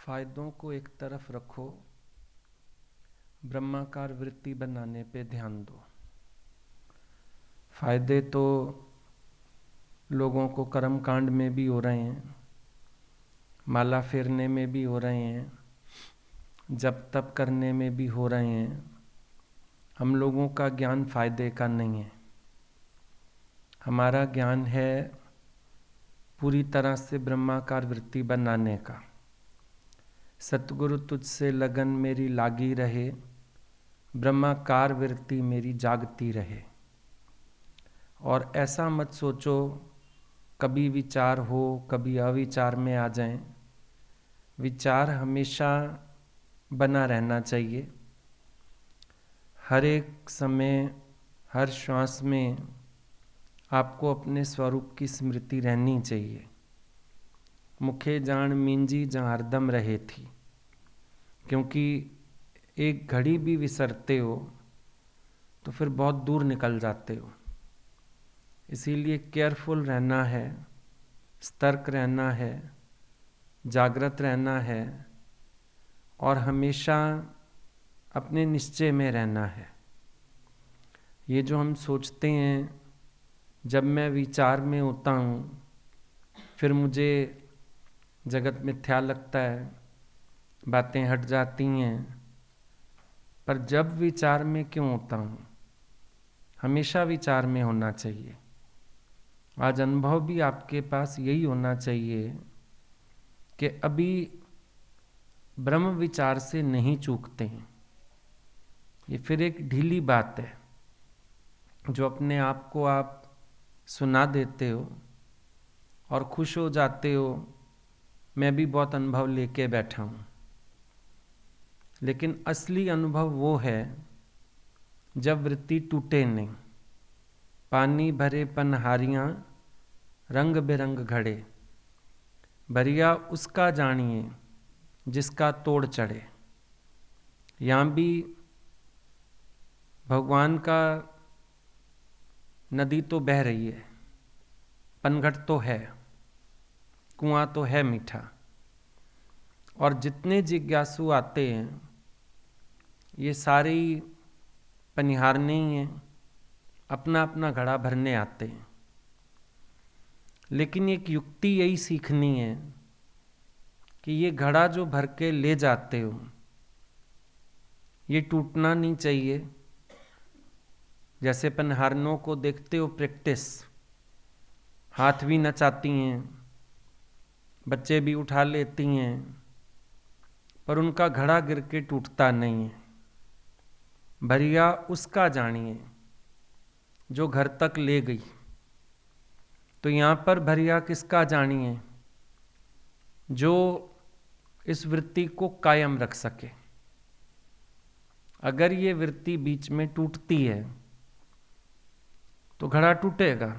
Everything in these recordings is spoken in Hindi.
फायदों को एक तरफ रखो, ब्रह्माकार वृत्ति बनाने पे ध्यान दो। फायदे तो लोगों को कर्म कांड में भी हो रहे हैं, माला फेरने में भी हो रहे हैं, जप तप करने में भी हो रहे हैं। हम लोगों का ज्ञान फायदे का नहीं है। हमारा ज्ञान है पूरी तरह से ब्रह्माकार वृत्ति बनाने का। सतगुरु तुझसे लगन मेरी लागी रहे, ब्रह्माकार वृत्ति मेरी जागती रहे। और ऐसा मत सोचो कभी विचार हो कभी अविचार में आ जाएं। विचार हमेशा बना रहना चाहिए। हर एक समय हर श्वास में आपको अपने स्वरूप की स्मृति रहनी चाहिए। मुखे जान मींजी जहाँ हरदम रहे थी, क्योंकि एक घड़ी भी विसरते हो तो फिर बहुत दूर निकल जाते हो। इसीलिए केयरफुल रहना है, सतर्क रहना है, जागृत रहना है और हमेशा अपने निश्चय में रहना है। ये जो हम सोचते हैं, जब मैं विचार में होता हूँ फिर मुझे जगत मिथ्या लगता है, बातें हट जाती हैं। पर जब विचार में क्यों होता हूँ? हमेशा विचार में होना चाहिए। आज अनुभव भी आपके पास यही होना चाहिए कि अभी ब्रह्म विचार से नहीं चूकते हैं। ये फिर एक ढीली बात है जो अपने आप को आप सुना देते हो और खुश हो जाते हो, मैं भी बहुत अनुभव लेके बैठा हूँ। लेकिन असली अनुभव वो है जब वृत्ति टूटे नहीं। पानी भरे पनहारियाँ रंग बिरंग घड़े, भरिया उसका जानिए जिसका तोड़ चढ़े। यहाँ भी भगवान का नदी तो बह रही है, पनघट तो है, कुआं तो है मीठा। और जितने जिज्ञासु आते हैं ये सारे पनिहारने ही हैं, अपना अपना घड़ा भरने आते हैं। लेकिन एक युक्ति यही सीखनी है कि ये घड़ा जो भर के ले जाते हो ये टूटना नहीं चाहिए। जैसे पनहारनों को देखते हो प्रैक्टिस, हाथ भी नचाती हैं, बच्चे भी उठा लेती हैं, पर उनका घड़ा गिर के टूटता नहीं है। भरिया उसका जानिए जो घर तक ले गई। तो यहाँ पर भरिया किसका जानिए? जो इस वृत्ति को कायम रख सके। अगर ये वृत्ति बीच में टूटती है तो घड़ा टूटेगा।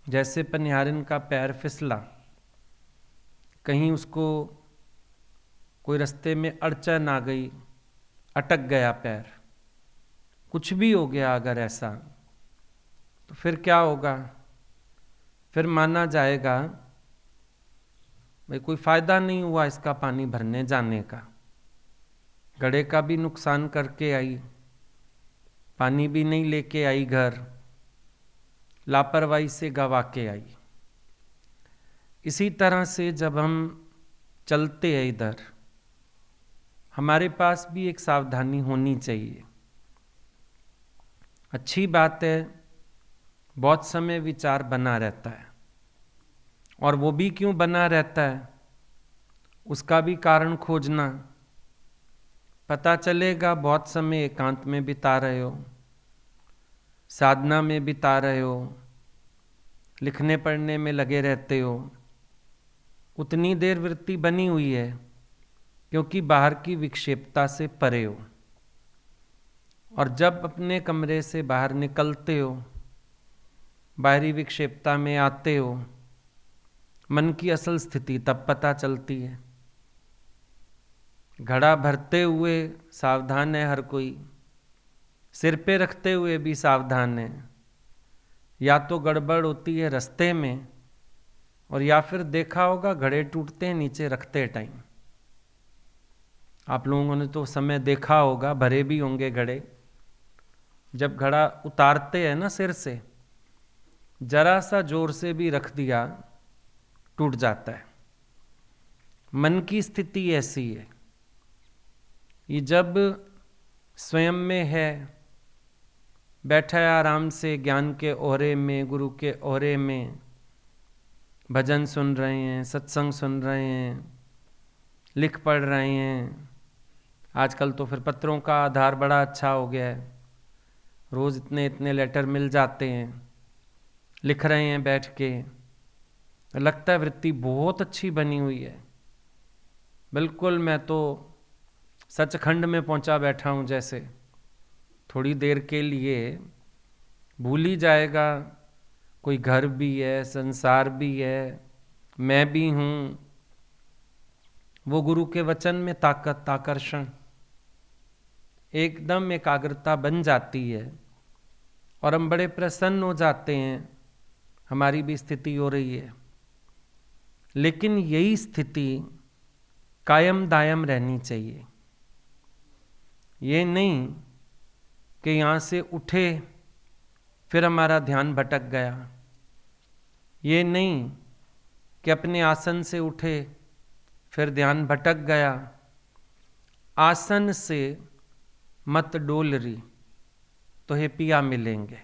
जैसे पनिहारिन का पैर फिसला, कहीं उसको कोई रास्ते में अड़चन आ गई, अटक गया पैर, कुछ भी हो गया अगर ऐसा, तो फिर क्या होगा? फिर माना जाएगा भाई कोई फायदा नहीं हुआ इसका पानी भरने जाने का। घड़े का भी नुकसान करके आई, पानी भी नहीं लेके आई घर, लापरवाही से गवा के आई। इसी तरह से जब हम चलते हैं इधर, हमारे पास भी एक सावधानी होनी चाहिए। अच्छी बात है, बहुत समय विचार बना रहता है, और वो भी क्यों बना रहता है उसका भी कारण खोजना। पता चलेगा बहुत समय एकांत में बिता रहे हो, साधना में बिता रहे हो, लिखने पढ़ने में लगे रहते हो, उतनी देर वृत्ति बनी हुई है क्योंकि बाहर की विक्षेपता से परे हो। और जब अपने कमरे से बाहर निकलते हो, बाहरी विक्षेपता में आते हो, मन की असल स्थिति तब पता चलती है। घड़ा भरते हुए सावधान है हर कोई, सिर पे रखते हुए भी सावधान है। या तो गड़बड़ होती है रास्ते में और या फिर देखा होगा घड़े टूटते हैं नीचे रखते टाइम। आप लोगों ने तो समय देखा होगा, भरे भी होंगे घड़े। जब घड़ा उतारते हैं ना सिर से, जरा सा जोर से भी रख दिया टूट जाता है। मन की स्थिति ऐसी है, ये जब स्वयं में है, बैठा है आराम से ज्ञान के ओहरे में, गुरु के ओहरे में, भजन सुन रहे हैं, सत्संग सुन रहे हैं, लिख पढ़ रहे हैं। आजकल तो फिर पत्रों का आधार बड़ा अच्छा हो गया है, रोज़ इतने इतने लेटर मिल जाते हैं, लिख रहे हैं बैठ के। लगता है वृत्ति बहुत अच्छी बनी हुई है, बिल्कुल मैं तो सचखंड में पहुंचा बैठा हूं जैसे। थोड़ी देर के लिए भूल ही जाएगा कोई घर भी है, संसार भी है, मैं भी हूं। वो गुरु के वचन में ताकत, आकर्षण, एकदम एकाग्रता बन जाती है और हम बड़े प्रसन्न हो जाते हैं, हमारी भी स्थिति हो रही है। लेकिन यही स्थिति कायम दायम रहनी चाहिए। ये नहीं कि यहाँ से उठे फिर हमारा ध्यान भटक गया, ये नहीं कि अपने आसन से उठे फिर ध्यान भटक गया। आसन से मत डोल रही तो हे पिया मिलेंगे।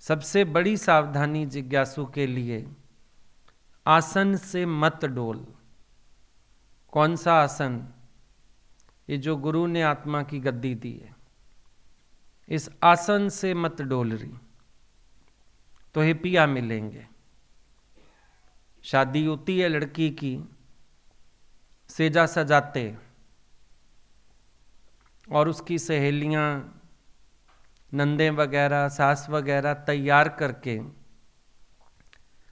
सबसे बड़ी सावधानी जिज्ञासु के लिए, आसन से मत डोल। कौन सा आसन? ये जो गुरु ने आत्मा की गद्दी दी है, इस आसन से मत डोल रही तो हे पिया मिलेंगे। शादी होती है लड़की की, सेजा सजाते और उसकी सहेलियां, नंदे वगैरह, सास वगैरह तैयार करके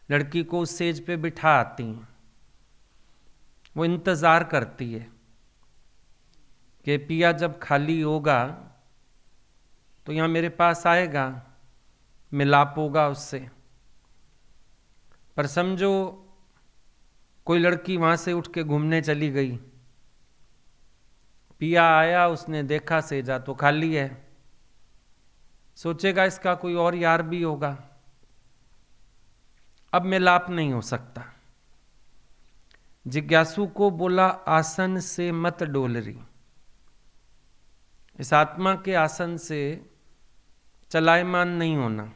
लड़की को उस सेज पे बिठा आती हैं। वो इंतज़ार करती है कि पिया जब खाली होगा तो यहाँ मेरे पास आएगा, मिलाप होगा उससे। पर समझो कोई लड़की वहाँ से उठ के घूमने चली गई, पिया आया, उसने देखा सेजा तो खाली है, सोचेगा इसका कोई और यार भी होगा, अब मिलाप नहीं हो सकता। जिज्ञासु को बोला आसन से मत डोल रही। इस आत्मा के आसन से चलायमान नहीं होना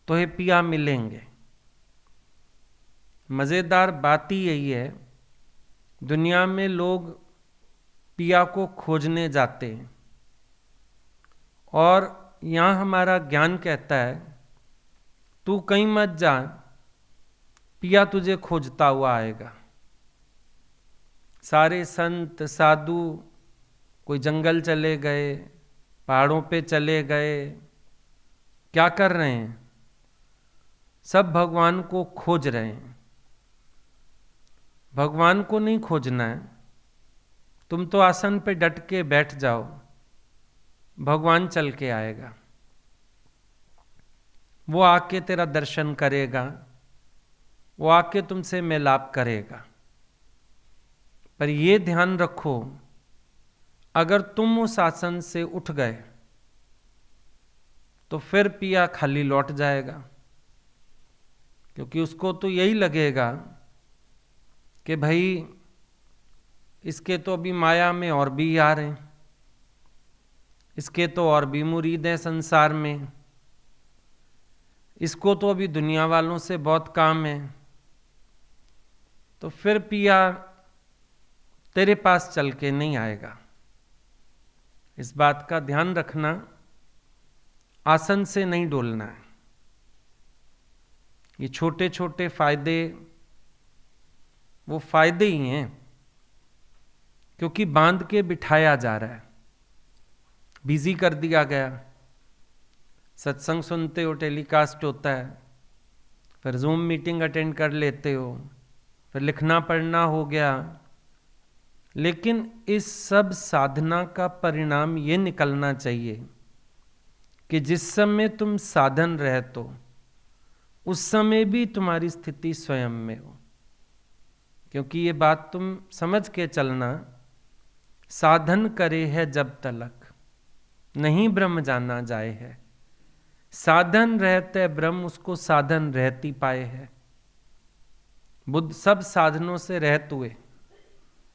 तो हे पिया मिलेंगे। मजेदार बात ही यही है, दुनिया में लोग पिया को खोजने जाते हैं और यहाँ हमारा ज्ञान कहता है तू कहीं मत जा, पिया तुझे खोजता हुआ आएगा। सारे संत साधु कोई जंगल चले गए, पहाड़ों पे चले गए, क्या कर रहे हैं? सब भगवान को खोज रहे हैं। भगवान को नहीं खोजना है, तुम तो आसन पे डट के बैठ जाओ, भगवान चल के आएगा। वो आके तेरा दर्शन करेगा, वो आके तुमसे मिलाप करेगा। पर ये ध्यान रखो, अगर तुम उस आसन से उठ गए तो फिर पिया खाली लौट जाएगा, क्योंकि उसको तो यही लगेगा कि भाई इसके तो अभी माया में और भी यार हैं, इसके तो और भी मुरीद हैं संसार में, इसको तो अभी दुनिया वालों से बहुत काम है। तो फिर पिया तेरे पास चल के नहीं आएगा। इस बात का ध्यान रखना, आसन से नहीं डोलना है। ये छोटे छोटे फायदे वो फायदे ही हैं, क्योंकि बांध के बिठाया जा रहा है, बिजी कर दिया गया। सत्संग सुनते हो, टेलीकास्ट होता है, फिर जूम मीटिंग अटेंड कर लेते हो, फिर लिखना पढ़ना हो गया। लेकिन इस सब साधना का परिणाम ये निकलना चाहिए कि जिस समय तुम साधन रहते हो उस समय भी तुम्हारी स्थिति स्वयं में हो। क्योंकि ये बात तुम समझ के चलना, साधन करे है जब तलक नहीं ब्रह्म जाना जाए है। साधन रहते ब्रह्म उसको साधन रहती पाए है। बुद्ध सब साधनों से रहत हुए,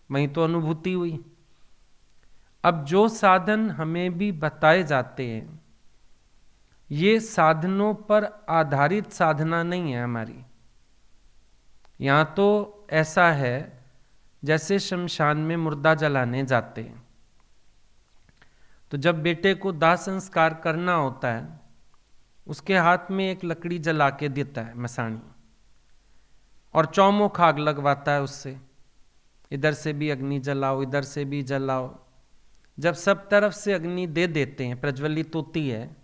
वहीं तो अनुभूति हुई। अब जो साधन हमें भी बताए जाते हैं, ये साधनों पर आधारित साधना नहीं है हमारी। यहां तो ऐसा है जैसे शमशान में मुर्दा जलाने जाते हैं, तो जब बेटे को दाह संस्कार करना होता है, उसके हाथ में एक लकड़ी जला के देता है मसाणी, और चौमुख आग लगवाता है उससे। इधर से भी अग्नि जलाओ, इधर से भी जलाओ। जब सब तरफ से अग्नि दे देते हैं, प्रज्वलित होती है,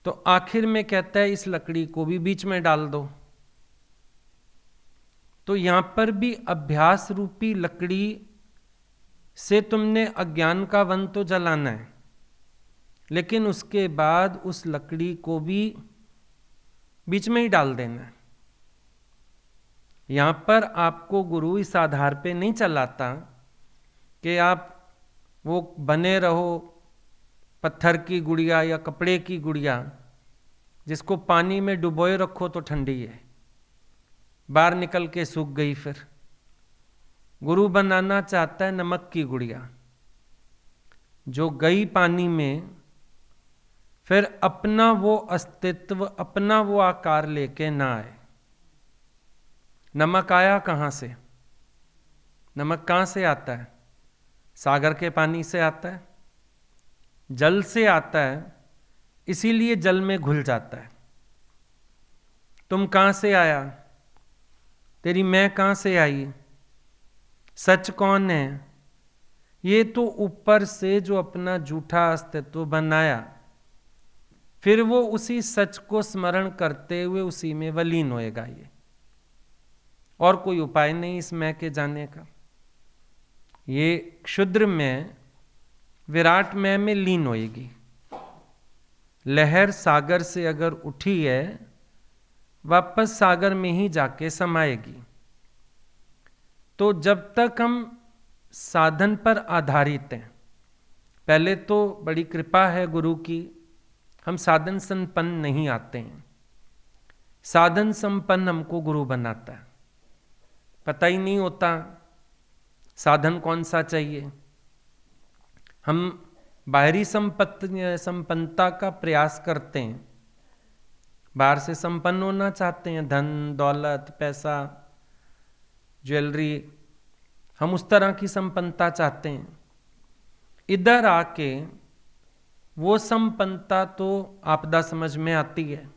तो आखिर में कहता है इस लकड़ी को भी बीच में डाल दो। तो यहां पर भी अभ्यास रूपी लकड़ी से तुमने अज्ञान का वन तो जलाना है, लेकिन उसके बाद उस लकड़ी को भी बीच में ही डाल देना है। यहां पर आपको गुरु इस आधार पे नहीं चलाता कि आप वो बने रहो पत्थर की गुड़िया या कपड़े की गुड़िया, जिसको पानी में डुबोए रखो तो ठंडी है, बाहर निकल के सूख गई। फिर गुरु बनाना चाहता है नमक की गुड़िया, जो गई पानी में, फिर अपना वो अस्तित्व, अपना वो आकार लेके ना आए। नमक आया कहाँ से? नमक कहाँ से आता है? सागर के पानी से आता है, जल से आता है, इसीलिए जल में घुल जाता है। तुम कहाँ से आया? तेरी मैं कहाँ से आई? सच कौन है? ये तो ऊपर से जो अपना झूठा अस्तित्व बनाया, फिर वो उसी सच को स्मरण करते हुए उसी में वलीन होएगा। ये और कोई उपाय नहीं इस मैं के जाने का। ये क्षुद्र में विराट मैं में लीन होएगी। लहर सागर से अगर उठी है, वापस सागर में ही जाके समाएगी। तो जब तक हम साधन पर आधारित हैं, पहले तो बड़ी कृपा है गुरु की, हम साधन संपन्न नहीं आते हैं। साधन संपन्न हमको गुरु बनाता है। पता ही नहीं होता साधन कौन सा चाहिए। हम बाहरी संपन्नता का प्रयास करते हैं, बाहर से संपन्न होना चाहते हैं, धन दौलत पैसा ज्वेलरी, हम उस तरह की संपन्नता चाहते हैं। इधर आके वो संपन्नता तो आपदा समझ में आती है।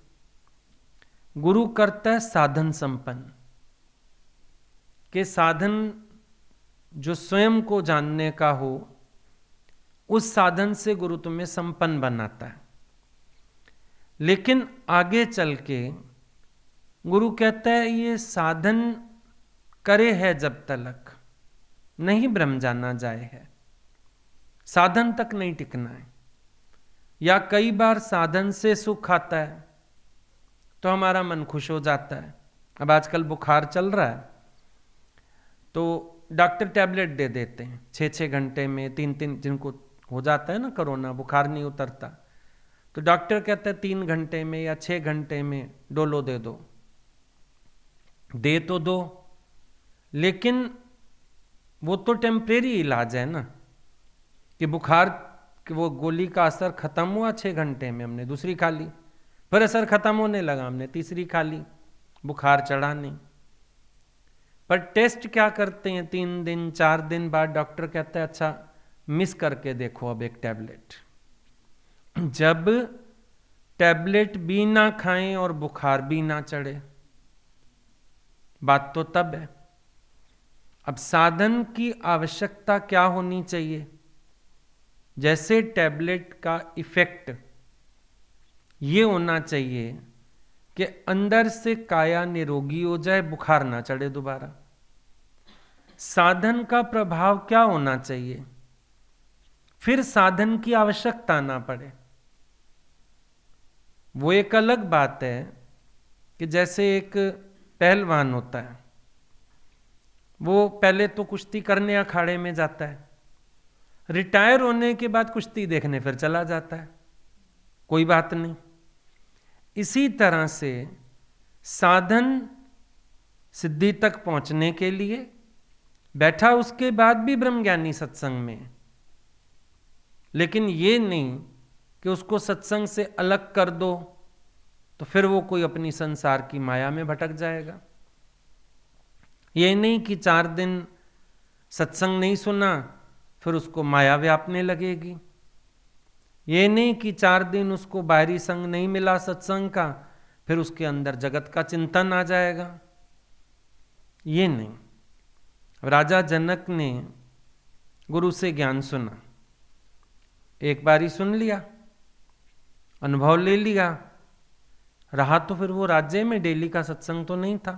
गुरु करता है साधन संपन्न, के साधन जो स्वयं को जानने का हो, उस साधन से गुरु तुम्हें संपन्न बनाता है। लेकिन आगे चल के गुरु कहता है ये साधन करे है जब तलक नहीं ब्रह्म जाना जाए है। साधन तक नहीं टिकना है। या कई बार साधन से सुख आता है तो हमारा मन खुश हो जाता है। अब आजकल बुखार चल रहा है तो डॉक्टर टैबलेट दे देते हैं 6-6 घंटे में, 3-3, जिनको हो जाता है ना कोरोना, बुखार नहीं उतरता, तो डॉक्टर कहता है 3 घंटे में या 6 घंटे में डोलो दे दो। दे तो दो, लेकिन वो तो टेम्परेरी इलाज है ना, कि बुखार कि वो गोली का असर खत्म हुआ 6 घंटे में, हमने दूसरी खा ली, फिर असर खत्म होने लगा, हमने तीसरी खा ली, बुखार चढ़ा नहीं। पर टेस्ट क्या करते हैं, 3 दिन 4 दिन बाद डॉक्टर कहता है अच्छा मिस करके देखो अब एक टैबलेट। जब टैबलेट भी ना खाएं और बुखार भी ना चढ़े, बात तो तब है। अब साधन की आवश्यकता क्या होनी चाहिए? जैसे टैबलेट का इफेक्ट ये होना चाहिए कि अंदर से काया निरोगी हो जाए, बुखार ना चढ़े दोबारा। साधन का प्रभाव क्या होना चाहिए? फिर साधन की आवश्यकता ना पड़े। वो एक अलग बात है कि जैसे एक पहलवान होता है, वो पहले तो कुश्ती करने अखाड़े में जाता है, रिटायर होने के बाद कुश्ती देखने फिर चला जाता है, कोई बात नहीं। इसी तरह से साधन सिद्धि तक पहुंचने के लिए बैठा, उसके बाद भी ब्रह्मज्ञानी सत्संग में, लेकिन ये नहीं कि उसको सत्संग से अलग कर दो तो फिर वो कोई अपनी संसार की माया में भटक जाएगा। ये नहीं कि 4 दिन सत्संग नहीं सुना फिर उसको माया व्यापने लगेगी। ये नहीं कि 4 दिन उसको बाहरी संग नहीं मिला सत्संग का, फिर उसके अंदर जगत का चिंतन आ जाएगा। ये नहीं। राजा जनक ने गुरु से ज्ञान सुना, एक बारी सुन लिया, अनुभव ले लिया, रहा तो फिर वो राज्य में डेली का सत्संग तो नहीं था,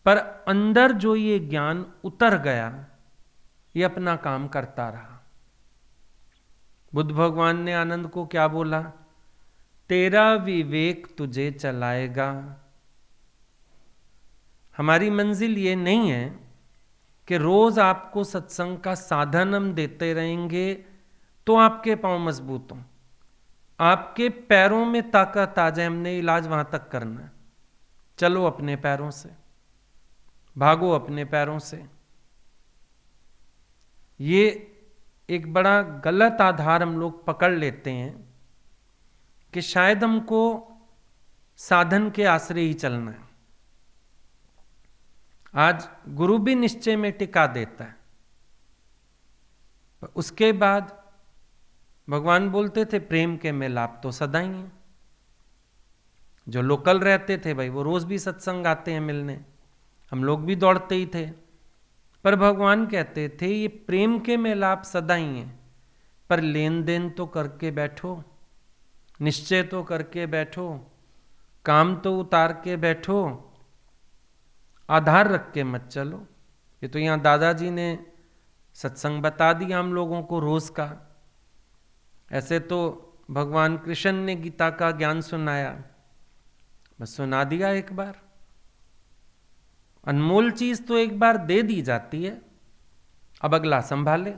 पर अंदर जो ये ज्ञान उतर गया, ये अपना काम करता रहा। बुद्ध भगवान ने आनंद को क्या बोला? तेरा विवेक तुझे चलाएगा। हमारी मंजिल ये नहीं है कि रोज आपको सत्संग का साधन हम देते रहेंगे तो आपके पांव मजबूत हों, आपके पैरों में ताकत आ जाए, हमने इलाज वहां तक करना है। चलो अपने पैरों से, भागो अपने पैरों से। ये एक बड़ा गलत आधार हम लोग पकड़ लेते हैं कि शायद हमको साधन के आश्रय ही चलना है। आज गुरु भी निश्चय में टिका देता है, उसके बाद भगवान बोलते थे प्रेम के मिलाप तो सदा ही हैं। जो लोकल रहते थे भाई वो रोज भी सत्संग आते हैं मिलने, हम लोग भी दौड़ते ही थे, पर भगवान कहते थे ये प्रेम के मिलाप सदा ही हैं, पर लेन देन तो करके बैठो, निश्चय तो करके बैठो, काम तो उतार के बैठो, आधार रख के मत चलो। ये तो यहाँ दादाजी ने सत्संग बता दिया हम लोगों को रोज का। ऐसे तो भगवान कृष्ण ने गीता का ज्ञान सुनाया, बस सुना दिया एक बार। अनमोल चीज तो एक बार दे दी जाती है, अब अगला संभाले।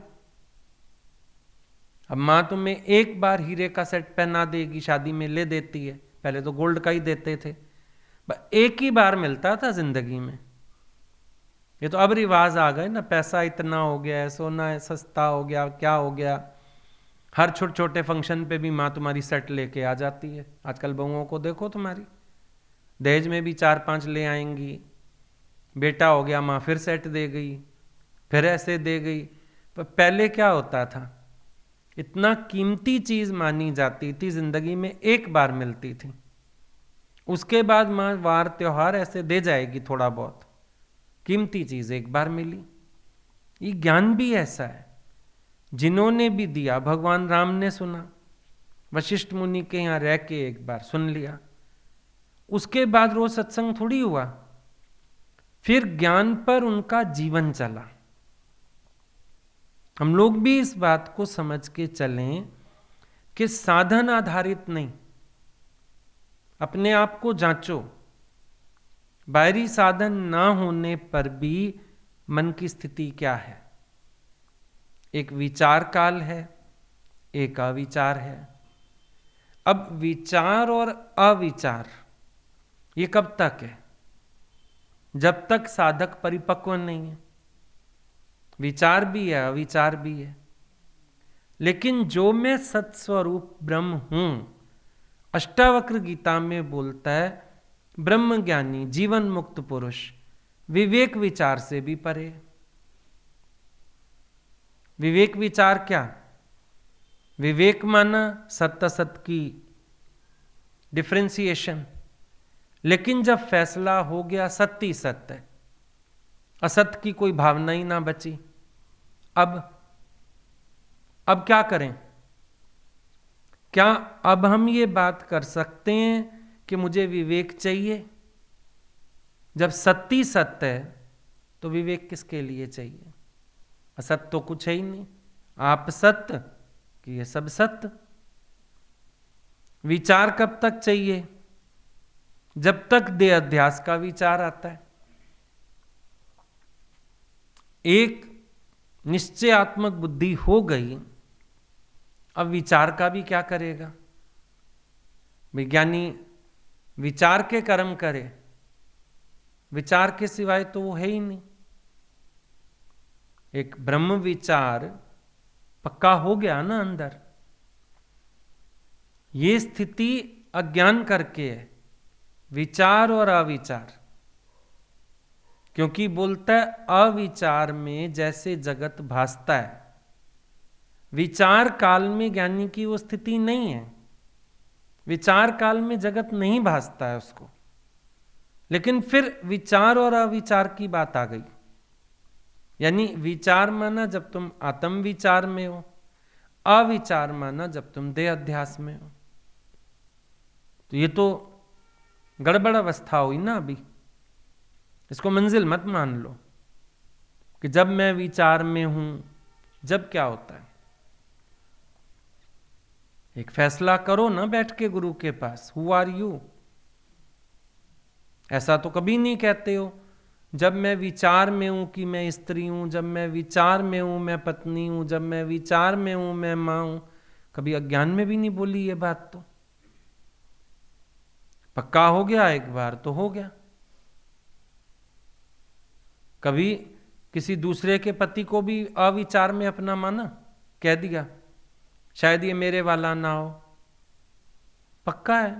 अब मां तुम्हें एक बार हीरे का सेट पहना देगी, शादी में ले देती है, पहले तो गोल्ड का ही देते थे, एक ही बार मिलता था जिंदगी में। ये तो अब रिवाज आ गए ना, पैसा इतना हो गया है, सोना है सस्ता हो गया, क्या हो गया, हर छोटे छोटे फंक्शन पे भी माँ तुम्हारी सेट लेके आ जाती है। आजकल बहुओं को देखो, तुम्हारी दहेज में भी 4-5 ले आएंगी, बेटा हो गया माँ फिर सेट दे गई, फिर ऐसे दे गई। पर पहले क्या होता था, इतना कीमती चीज मानी जाती थी, जिंदगी में एक बार मिलती थी, उसके बाद माँ वार त्योहार ऐसे दे जाएगी थोड़ा बहुत, कीमती चीज एक बार मिली। ये ज्ञान भी ऐसा है, जिन्होंने भी दिया, भगवान राम ने सुना, वशिष्ठ मुनि के यहाँ रह के एक बार सुन लिया, उसके बाद रोज सत्संग थोड़ी हुआ, फिर ज्ञान पर उनका जीवन चला। हम लोग भी इस बात को समझ के चलें कि साधन आधारित नहीं, अपने आप को जांचो, बाहरी साधन ना होने पर भी मन की स्थिति क्या है। एक विचार काल है, एक अविचार है। अब विचार और अविचार ये कब तक है? जब तक साधक परिपक्व नहीं है। विचार भी है, अविचार भी है, लेकिन जो मैं सत्स्वरूप ब्रह्म हूं, अष्टावक्र गीता में बोलता है, ब्रह्म ज्ञानी जीवन मुक्त पुरुष विवेक विचार से भी परे। विवेक विचार क्या? विवेक माना सत्य असत की डिफरेंशिएशन, लेकिन जब फैसला हो गया सत्य ही सत्य है, असत की कोई भावना ही ना बची, अब क्या करें? क्या अब हम ये बात कर सकते हैं कि मुझे विवेक चाहिए? जब सत्य सत्य है तो विवेक किसके लिए चाहिए? असत्य तो कुछ है ही नहीं, आप सत्य कि ये सब सत्य। विचार कब तक चाहिए? जब तक देह अध्यास का विचार आता है। एक निश्चयात्मक बुद्धि हो गई, अब विचार का भी क्या करेगा? विज्ञानी विचार के कर्म करे, विचार के सिवाय तो वो है ही नहीं। एक ब्रह्म विचार पक्का हो गया ना अंदर, ये स्थिति अज्ञान करके है, विचार और अविचार। क्योंकि बोलता है अविचार में जैसे जगत भासता है, विचार काल में ज्ञानी की वो स्थिति नहीं है। विचार काल में जगत नहीं भासता है उसको। लेकिन फिर विचार और अविचार की बात आ गई, यानी विचार माना जब तुम आत्म विचार में हो, अविचार माना जब तुम देह अध्यास में हो। तो ये तो गड़बड़ अवस्था हुई ना अभी। इसको मंजिल मत मान लो कि जब मैं विचार में हूं, जब क्या होता है। एक फैसला करो ना बैठ के गुरु के पास, हु आर यू। ऐसा तो कभी नहीं कहते हो जब मैं विचार में हूं कि मैं स्त्री हूं, जब मैं विचार में हूं मैं पत्नी हूं, जब मैं विचार में हूं मैं मां हूं। कभी अज्ञान में भी नहीं बोली ये बात। तो पक्का हो गया एक बार तो हो गया। कभी किसी दूसरे के पति को भी अविचार में अपना माना, कह दिया शायद ये मेरे वाला ना हो। पक्का है,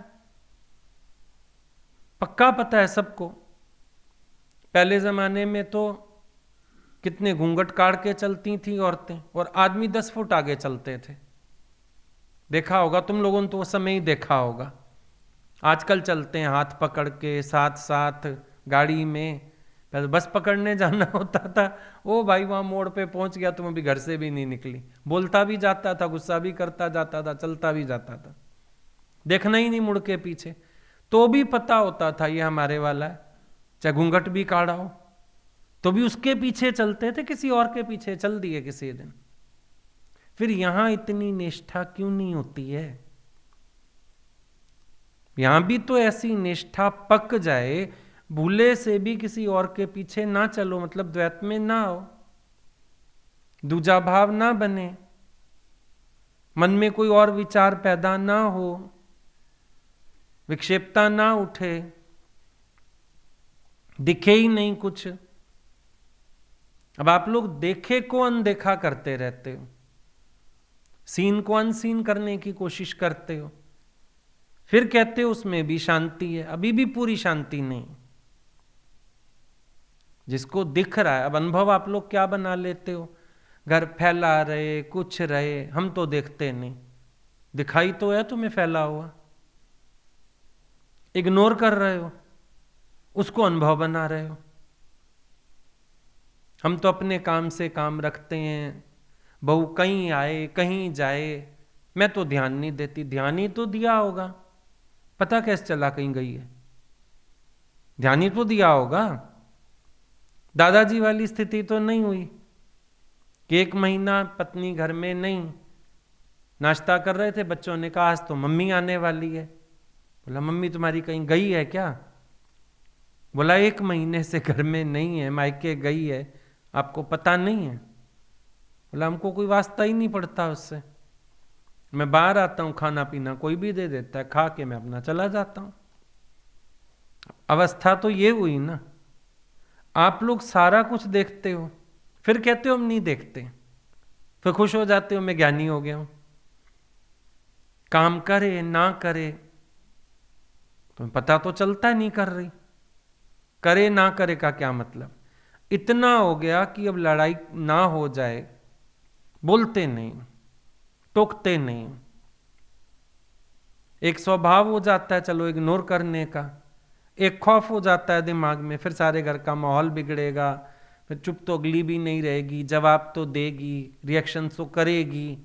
पक्का पता है सबको। पहले जमाने में तो कितने घूंघट काट के चलती थी औरतें, और आदमी 10 फुट आगे चलते थे। देखा होगा तुम लोगों ने, तो वो समय ही देखा होगा। आजकल चलते हैं हाथ पकड़ के, साथ साथ गाड़ी में। पहले बस पकड़ने जाना होता था, ओ भाई वहां मोड़ पे पहुंच गया, तुम अभी घर से भी नहीं निकली। बोलता भी जाता था, गुस्सा भी करता जाता था, चलता भी जाता था, देखना ही नहीं मुड़ के पीछे। तो भी पता होता था ये हमारे वाला है, चाहे घूंघट भी काढ़ा हो, तो भी उसके पीछे चलते थे, किसी और के पीछे चल दिए किसी दिन। फिर यहां इतनी निष्ठा क्यों नहीं होती है? यहां भी तो ऐसी निष्ठा पक जाए, भूले से भी किसी और के पीछे ना चलो, मतलब द्वैत में ना हो, दूजा भाव ना बने, मन में कोई और विचार पैदा ना हो, विक्षेपता ना उठे, दिखे ही नहीं कुछ। अब आप लोग देखे को अनदेखा करते रहते हो, सीन को अनसीन करने की कोशिश करते हो, फिर कहते हो उसमें भी शांति है। अभी भी पूरी शांति नहीं। जिसको दिख रहा है, अब अनुभव आप लोग क्या बना लेते हो, घर फैला रहे कुछ रहे, हम तो देखते नहीं, दिखाई तो है तुम्हें फैला हुआ, इग्नोर कर रहे हो, उसको अनुभव बना रहे हो। हम तो अपने काम से काम रखते हैं, बहू कहीं आए कहीं जाए, मैं तो ध्यान नहीं देती। ध्यान ही तो दिया होगा, पता कैसे चला कहीं गई है? ध्यान ही तो दिया होगा। दादाजी वाली स्थिति तो नहीं हुई कि 1 महीना पत्नी घर में नहीं, नाश्ता कर रहे थे, बच्चों ने कहा आज तो मम्मी आने वाली है। बोला मम्मी तुम्हारी कहीं गई है क्या? बोला 1 महीने से घर में नहीं है, मायके गई है, आपको पता नहीं है? बोला हमको कोई वास्ता ही नहीं पड़ता उससे, मैं बाहर आता हूं, खाना पीना कोई भी दे देता है, खा के मैं अपना चला जाता हूं। अवस्था तो ये हुई ना। आप लोग सारा कुछ देखते हो, फिर कहते हो हम नहीं देखते, फिर खुश हो जाते हो मैं ज्ञानी हो गया हूं। काम करे ना करे तो पता तो चलता है नहीं कर रही। करे ना करे का क्या मतलब? इतना हो गया कि अब लड़ाई ना हो जाए, बोलते नहीं, टोकते नहीं, एक स्वभाव हो जाता है चलो इग्नोर करने का, एक खौफ हो जाता है दिमाग में, फिर सारे घर का माहौल बिगड़ेगा, फिर चुप तो अगली भी नहीं रहेगी, जवाब तो देगी, रिएक्शन तो करेगी,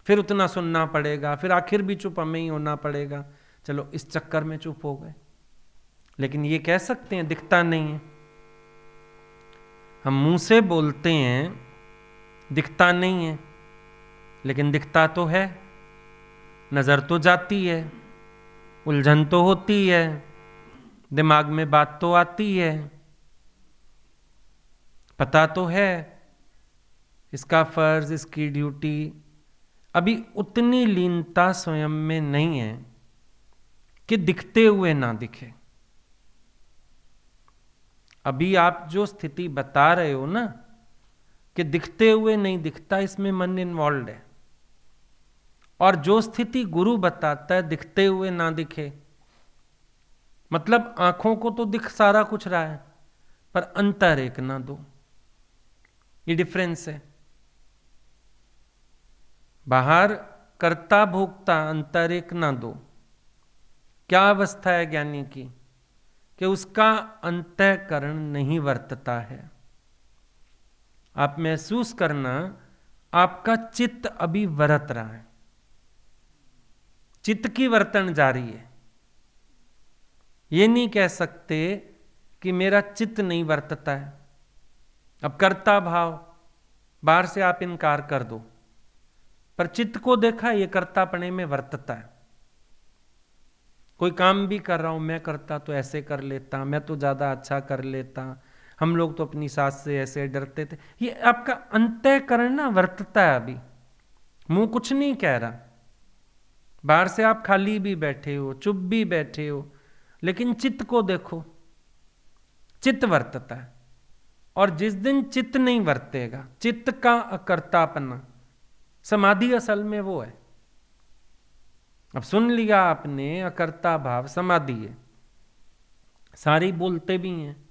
फिर उतना सुनना पड़ेगा, फिर आखिर भी चुप हमें ही होना पड़ेगा। चलो इस चक्कर में चुप हो गए। लेकिन ये कह सकते हैं दिखता नहीं है। हम मुंह से बोलते हैं दिखता नहीं है, लेकिन दिखता तो है, नजर तो जाती है, उलझन तो होती है, दिमाग में बात तो आती है, पता तो है इसका फर्ज, इसकी ड्यूटी, अभी उतनी लीनता स्वयं में नहीं है कि दिखते हुए ना दिखे। अभी आप जो स्थिति बता रहे हो ना कि दिखते हुए नहीं दिखता, इसमें मन इन्वॉल्व है। और जो स्थिति गुरु बताता है दिखते हुए ना दिखे, मतलब आंखों को तो दिख सारा कुछ रहा है पर अंतर एक ना दो, ये डिफरेंस है। बाहर कर्ता भोक्ता, अंतर एक ना दो। क्या अवस्था है ज्ञानी की कि उसका अंतःकरण नहीं वर्तता है। आप महसूस करना, आपका चित्त अभी वर्त रहा है, चित्त की वर्तन जारी है। ये नहीं कह सकते कि मेरा चित्त नहीं वर्तता है। अब कर्ता भाव बाहर से आप इनकार कर दो, पर चित्त को देखा ये कर्तापने में वर्तता है। कोई काम भी कर रहा हूं, मैं करता तो ऐसे कर लेता, मैं तो ज्यादा अच्छा कर लेता, हम लोग तो अपनी सास से ऐसे डरते थे। ये आपका अंतःकरण ना वर्तता है अभी, मुंह कुछ नहीं कह रहा। बाहर से आप खाली भी बैठे हो, चुप भी बैठे हो, लेकिन चित्त को देखो, चित्त वर्तता है। और जिस दिन चित्त नहीं वर्तेगा, चित्त का अकर्तापना, समाधि असल में वो है। अब सुन लिया आपने, अकर्ता भाव समाधि है। सारी बोलते भी हैं,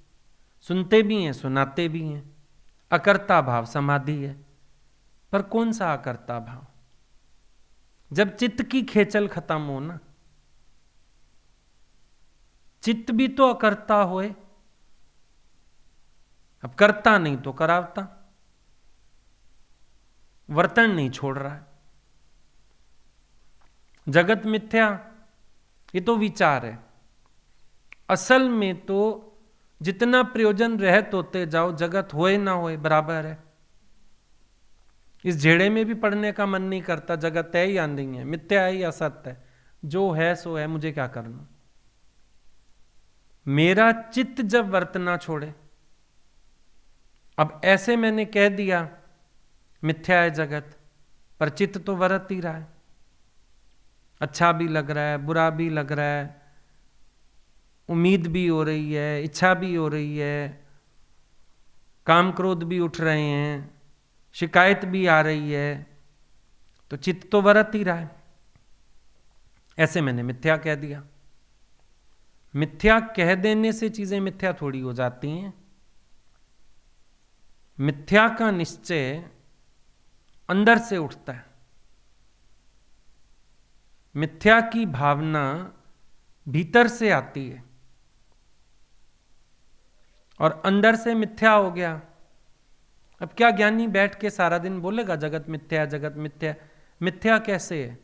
सुनते भी हैं, सुनाते भी हैं, अकर्ता भाव समाधि है। पर कौन सा अकर्ता भाव? जब चित्त की खेचल खत्म हो ना, चित्त भी तो अकर्ता होए। अब करता नहीं तो करावता, वर्तन नहीं छोड़ रहा है। जगत मिथ्या, ये तो विचार है। असल में तो जितना प्रयोजन रहत होते जाओ, जगत होए ना होए बराबर है। इस झेड़े में भी पढ़ने का मन नहीं करता, जगत है या नहीं है, मिथ्या है या सत्य है, जो है सो है, मुझे क्या करना। मेरा चित्त जब वर्तना छोड़े, अब ऐसे मैंने कह दिया मिथ्या है जगत, पर चित्त तो वर्त ही रहा है। अच्छा भी लग रहा है, बुरा भी लग रहा है, उम्मीद भी हो रही है, इच्छा भी हो रही है, काम क्रोध भी उठ रहे हैं, शिकायत भी आ रही है, तो चित्त तो वर्त ही रहा है। ऐसे मैंने मिथ्या कह दिया। मिथ्या कह देने से चीजें मिथ्या थोड़ी हो जाती हैं। मिथ्या का निश्चय अंदर से उठता है। मिथ्या की भावना भीतर से आती है और अंदर से मिथ्या हो गया। अब क्या ज्ञानी बैठ के सारा दिन बोलेगा जगत मिथ्या, जगत मिथ्या? मिथ्या कैसे है?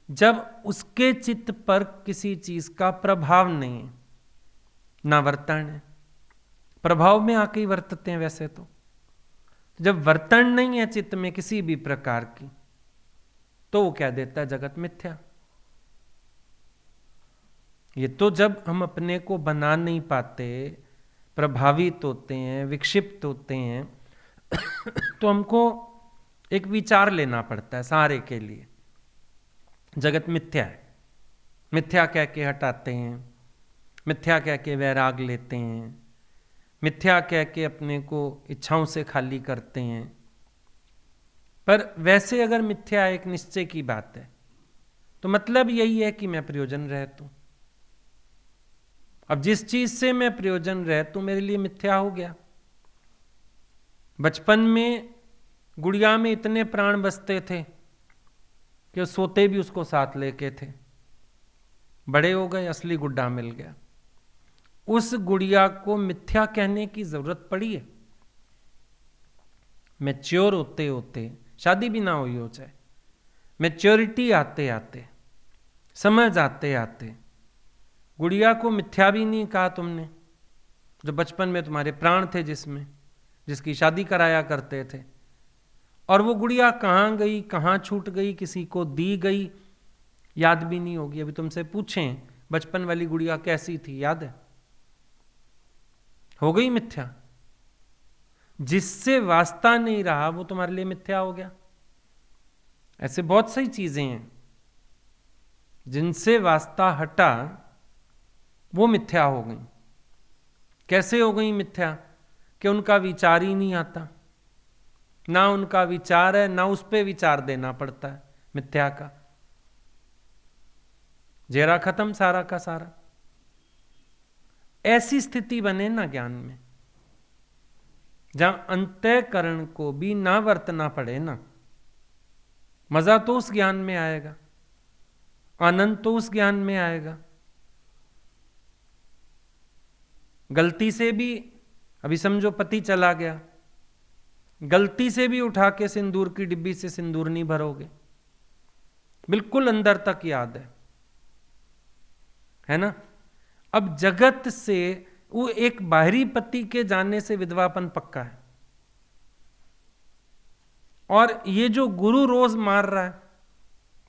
जब उसके चित्त पर किसी चीज का प्रभाव नहीं है, ना वर्तन है। प्रभाव में आके ही वर्तते हैं वैसे तो। जब वर्तन नहीं है चित्त में किसी भी प्रकार की, तो वो कह देता है जगत मिथ्या। ये तो जब हम अपने को बना नहीं पाते, प्रभावित होते हैं, विक्षिप्त होते हैं, तो हमको एक विचार लेना पड़ता है सारे के लिए। जगत मिथ्या है, मिथ्या कह के हटाते हैं, मिथ्या कह के वैराग लेते हैं, मिथ्या कह के अपने को इच्छाओं से खाली करते हैं। पर वैसे अगर मिथ्या एक निश्चय की बात है, तो मतलब यही है कि मैं प्रयोजन रहत हूं। अब जिस चीज से मैं प्रयोजन रहत हूं, मेरे लिए मिथ्या हो गया। बचपन में गुड़िया में इतने प्राण बसते थे कि सोते भी उसको साथ लेके थे। बड़े हो गए, असली गुड्डा मिल गया। उस गुड़िया को मिथ्या कहने की जरूरत पड़ी है? मैच्योर होते होते, शादी भी ना हुई हो चाहे, मैच्योरिटी आते आते, समझ आते आते, गुड़िया को मिथ्या भी नहीं कहा तुमने, जो बचपन में तुम्हारे प्राण थे, जिसमें जिसकी शादी कराया करते थे। और वो गुड़िया कहाँ गई, कहाँ छूट गई, किसी को दी गई, याद भी नहीं होगी। अभी तुमसे पूछें बचपन वाली गुड़िया कैसी थी, याद है? हो गई मिथ्या। जिससे वास्ता नहीं रहा वो तुम्हारे लिए मिथ्या हो गया। ऐसे बहुत सारी चीजें हैं जिनसे वास्ता हटा, वो मिथ्या हो गई। कैसे हो गई मिथ्या? कि उनका विचार ही नहीं आता, ना उनका विचार है, ना उस पर विचार देना पड़ता है। मिथ्या का जेरा खत्म सारा का सारा। ऐसी स्थिति बने ना ज्ञान में, जहां अंतःकरण को भी ना वर्तना पड़े ना। मजा तो उस ज्ञान में आएगा, आनंद तो उस ज्ञान में आएगा। गलती से भी, अभी समझो पति चला गया, गलती से भी उठा के सिंदूर की डिब्बी से सिंदूर नहीं भरोगे, बिल्कुल अंदर तक याद है ना। अब जगत से वो एक बाहरी पति के जाने से विधवापन पक्का है, और ये जो गुरु रोज मार रहा है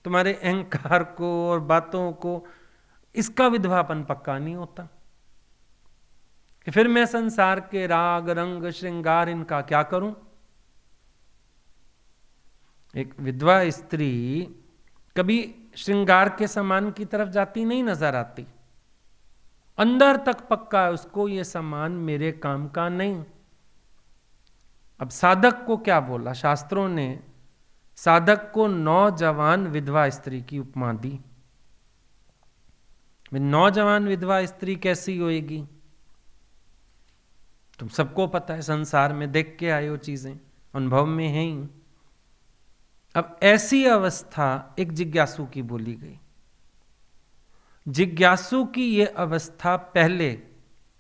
तुम्हारे अहंकार को और बातों को, इसका विधवापन पक्का नहीं होता। कि फिर मैं संसार के राग रंग श्रृंगार इनका क्या करूं? एक विधवा स्त्री कभी श्रृंगार के सामान की तरफ जाती नहीं नजर आती। अंदर तक पक्का है उसको, ये सामान मेरे काम का नहीं। अब साधक को क्या बोला शास्त्रों ने? साधक को नौजवान विधवा स्त्री की उपमा दी। नौजवान विधवा स्त्री कैसी होएगी? तुम सबको पता है, संसार में देख के आए हो चीजें, अनुभव में है ही। अब ऐसी अवस्था एक जिज्ञासु की बोली गई। जिज्ञासु की ये अवस्था पहले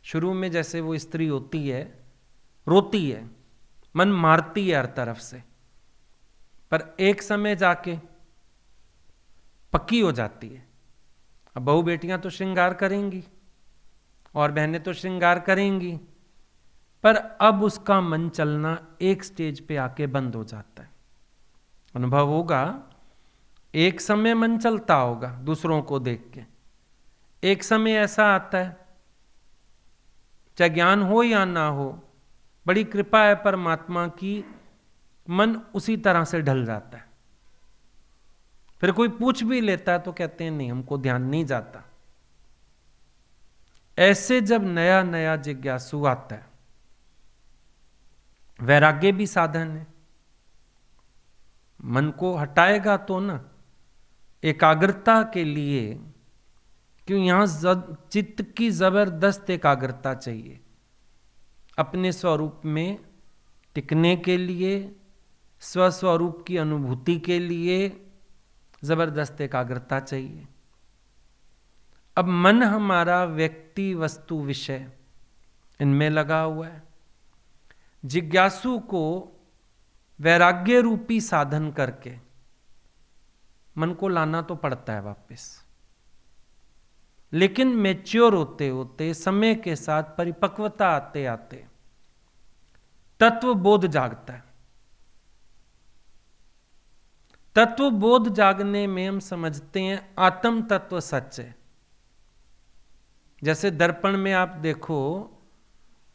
शुरू में जैसे वो स्त्री होती है, रोती है, मन मारती है हर तरफ से, पर एक समय जाके पक्की हो जाती है। अब बहू बेटियां तो श्रृंगार करेंगी और बहनें तो श्रृंगार करेंगी, पर अब उसका मन चलना एक स्टेज पे आके बंद हो जाता है। अनुभव होगा, एक समय मन चलता होगा दूसरों को देख के, एक समय ऐसा आता है, चाहे ज्ञान हो या ना हो, बड़ी कृपा है परमात्मा की, मन उसी तरह से ढल जाता है। फिर कोई पूछ भी लेता है तो कहते हैं नहीं, हमको ध्यान नहीं जाता। ऐसे जब नया नया जिज्ञासु आता है, वैराग्य भी साधन है, मन को हटाएगा तो ना, एकाग्रता के लिए, क्यों यहां चित्त की जबरदस्त एकाग्रता चाहिए अपने स्वरूप में टिकने के लिए, स्वस्वरूप की अनुभूति के लिए जबरदस्त एकाग्रता चाहिए। अब मन हमारा व्यक्ति वस्तु विषय इनमें लगा हुआ है। जिज्ञासु को वैराग्य रूपी साधन करके मन को लाना तो पड़ता है वापस, लेकिन मैच्योर होते होते, समय के साथ परिपक्वता आते आते तत्व बोध जागता है। तत्व बोध जागने में हम समझते हैं आत्म तत्व सच है। जैसे दर्पण में आप देखो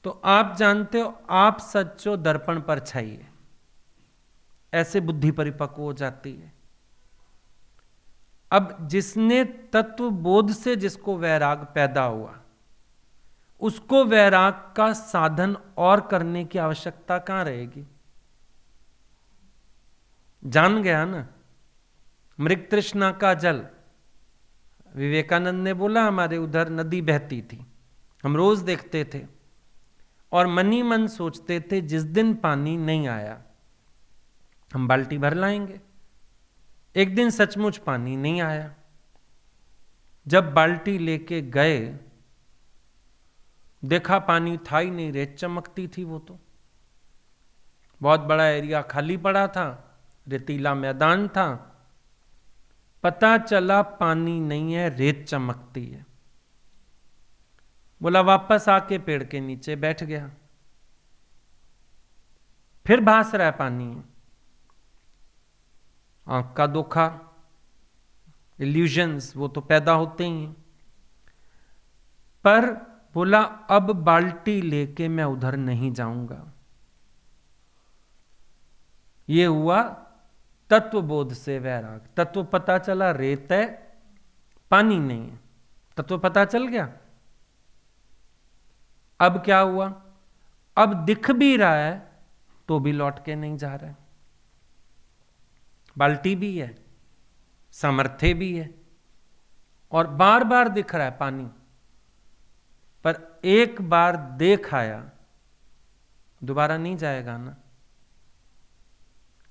तो आप जानते हो आप सच हो, दर्पण पर छाइए, ऐसे बुद्धि परिपक्व हो जाती है। अब जिसने तत्व बोध से जिसको वैराग पैदा हुआ, उसको वैराग का साधन और करने की आवश्यकता कहां रहेगी? जान गया ना, मृग तृष्णा का जल। विवेकानंद ने बोला हमारे उधर नदी बहती थी, हम रोज देखते थे और मन ही मन सोचते थे जिस दिन पानी नहीं आया हम बाल्टी भर लाएंगे। एक दिन सचमुच पानी नहीं आया। जब बाल्टी लेके गए देखा पानी था ही नहीं, रेत चमकती थी। वो तो बहुत बड़ा एरिया खाली पड़ा था, रेतीला मैदान था। पता चला पानी नहीं है, रेत चमकती है। बोला वापस आके पेड़ के नीचे बैठ गया, फिर भास रहा है पानी। आंख का धोखा, इल्यूजन्स वो तो पैदा होते ही हैं। पर बोला अब बाल्टी लेके मैं उधर नहीं जाऊंगा। ये हुआ तत्वबोध से वैराग। तत्व पता चला रेत है, पानी नहीं है, तत्व पता चल गया। अब क्या हुआ? अब दिख भी रहा है तो भी लौट के नहीं जा रहा है। बाल्टी भी है, सामर्थ्य भी है, और बार बार दिख रहा है पानी, पर एक बार देख आया, दोबारा नहीं जाएगा ना।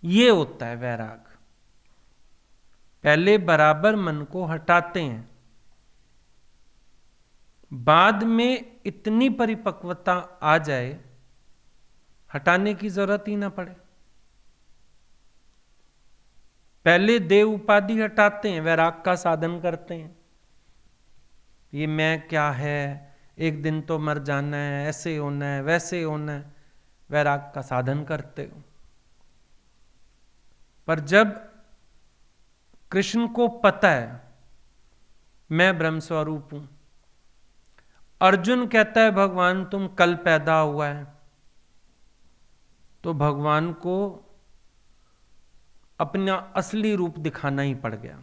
ये होता है वैराग। पहले बराबर मन को हटाते हैं, बाद में इतनी परिपक्वता आ जाए हटाने की जरूरत ही ना पड़े। पहले देव उपाधि हटाते हैं, वैराग का साधन करते हैं। ये मैं क्या है, एक दिन तो मर जाना है, ऐसे होना है, वैसे होना है, वैराग का साधन करते हो। पर जब कृष्ण को पता है मैं ब्रह्म स्वरूप हूं, अर्जुन कहता है भगवान तुम कल पैदा हुआ है, तो भगवान को अपना असली रूप दिखाना ही पड़ गया।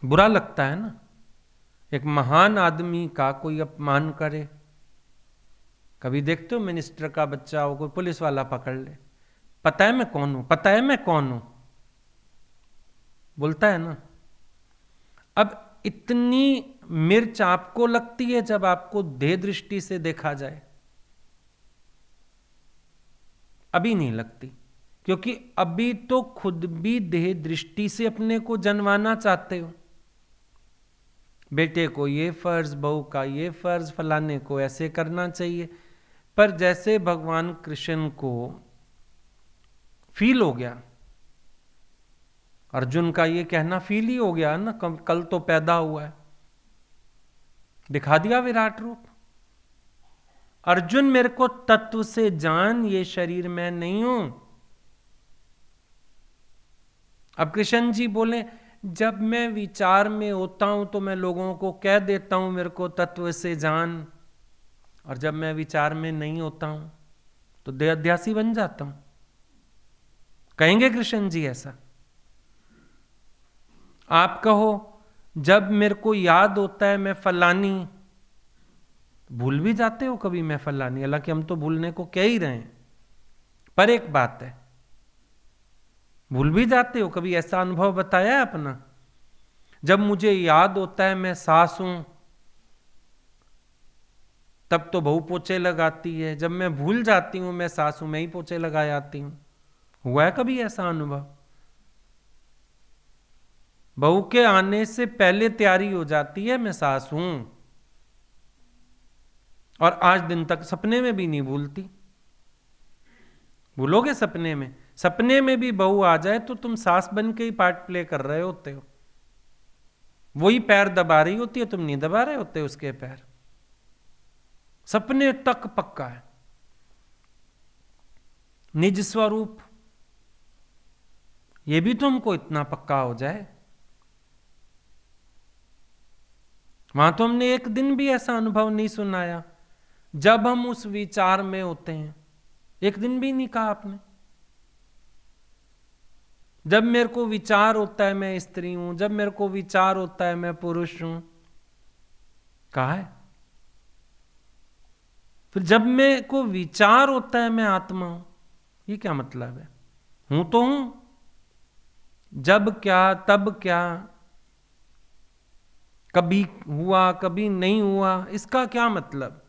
बुरा लगता है ना, एक महान आदमी का कोई अपमान करे। कभी देखते हो मिनिस्टर का बच्चा हो, कोई पुलिस वाला पकड़ ले, पता है मैं कौन हूं, पता है मैं कौन हूं, बोलता है ना। अब इतनी मिर्च आपको लगती है जब आपको देह दृष्टि से देखा जाए, अभी नहीं लगती, क्योंकि अभी तो खुद भी देह दृष्टि से अपने को जनवाना चाहते हो। बेटे को ये फर्ज, बहू का ये फर्ज, फलाने को ऐसे करना चाहिए। पर जैसे भगवान कृष्ण को फील हो गया, अर्जुन का ये कहना फील ही हो गया ना, कल तो पैदा हुआ है, दिखा दिया विराट रूप। अर्जुन मेरे को तत्व से जान, ये शरीर मैं नहीं हूं। अब कृष्ण जी बोले जब मैं विचार में होता हूं तो मैं लोगों को कह देता हूं मेरे को तत्व से जान, और जब मैं विचार में नहीं होता हूं तो देहाध्यासी बन जाता हूं। कहेंगे कृष्ण जी ऐसा? आप कहो जब मेरे को याद होता है मैं फलानी, भूल भी जाते हो कभी मैं फलानी, हालांकि हम तो भूलने को कह ही रहे हैं, पर एक बात है भूल भी जाते हो। कभी ऐसा अनुभव बताया है अपना? जब मुझे याद होता है मैं सास हूं, तब तो बहू पोछे लगाती है, जब मैं भूल जाती हूं मैं सास हूं, मैं ही पोछे लगा जाती हूं। हुआ है कभी ऐसा अनुभव? बहू के आने से पहले तैयारी हो जाती है मैं सास हूं, और आज दिन तक सपने में भी नहीं भूलती। भूलोगे सपने में? सपने में भी बहू आ जाए तो तुम सास बन के ही पार्ट प्ले कर रहे होते हो। वही पैर दबा रही होती है, तुम नहीं दबा रहे होते उसके पैर। सपने तक पक्का है। निज स्वरूप, ये भी तुमको इतना पक्का हो जाए। वहां तो हमने एक दिन भी ऐसा अनुभव नहीं सुनाया जब हम उस विचार में होते हैं। एक दिन भी नहीं कहा आपने। जब मेरे को विचार होता है मैं स्त्री हूं, जब मेरे को विचार होता है मैं पुरुष हूं, कहा है? फिर जब मेरे को विचार होता है मैं आत्मा हूं, ये क्या मतलब है? हूं तो हूं, जब क्या तब क्या, कभी हुआ कभी नहीं हुआ, इसका क्या मतलब?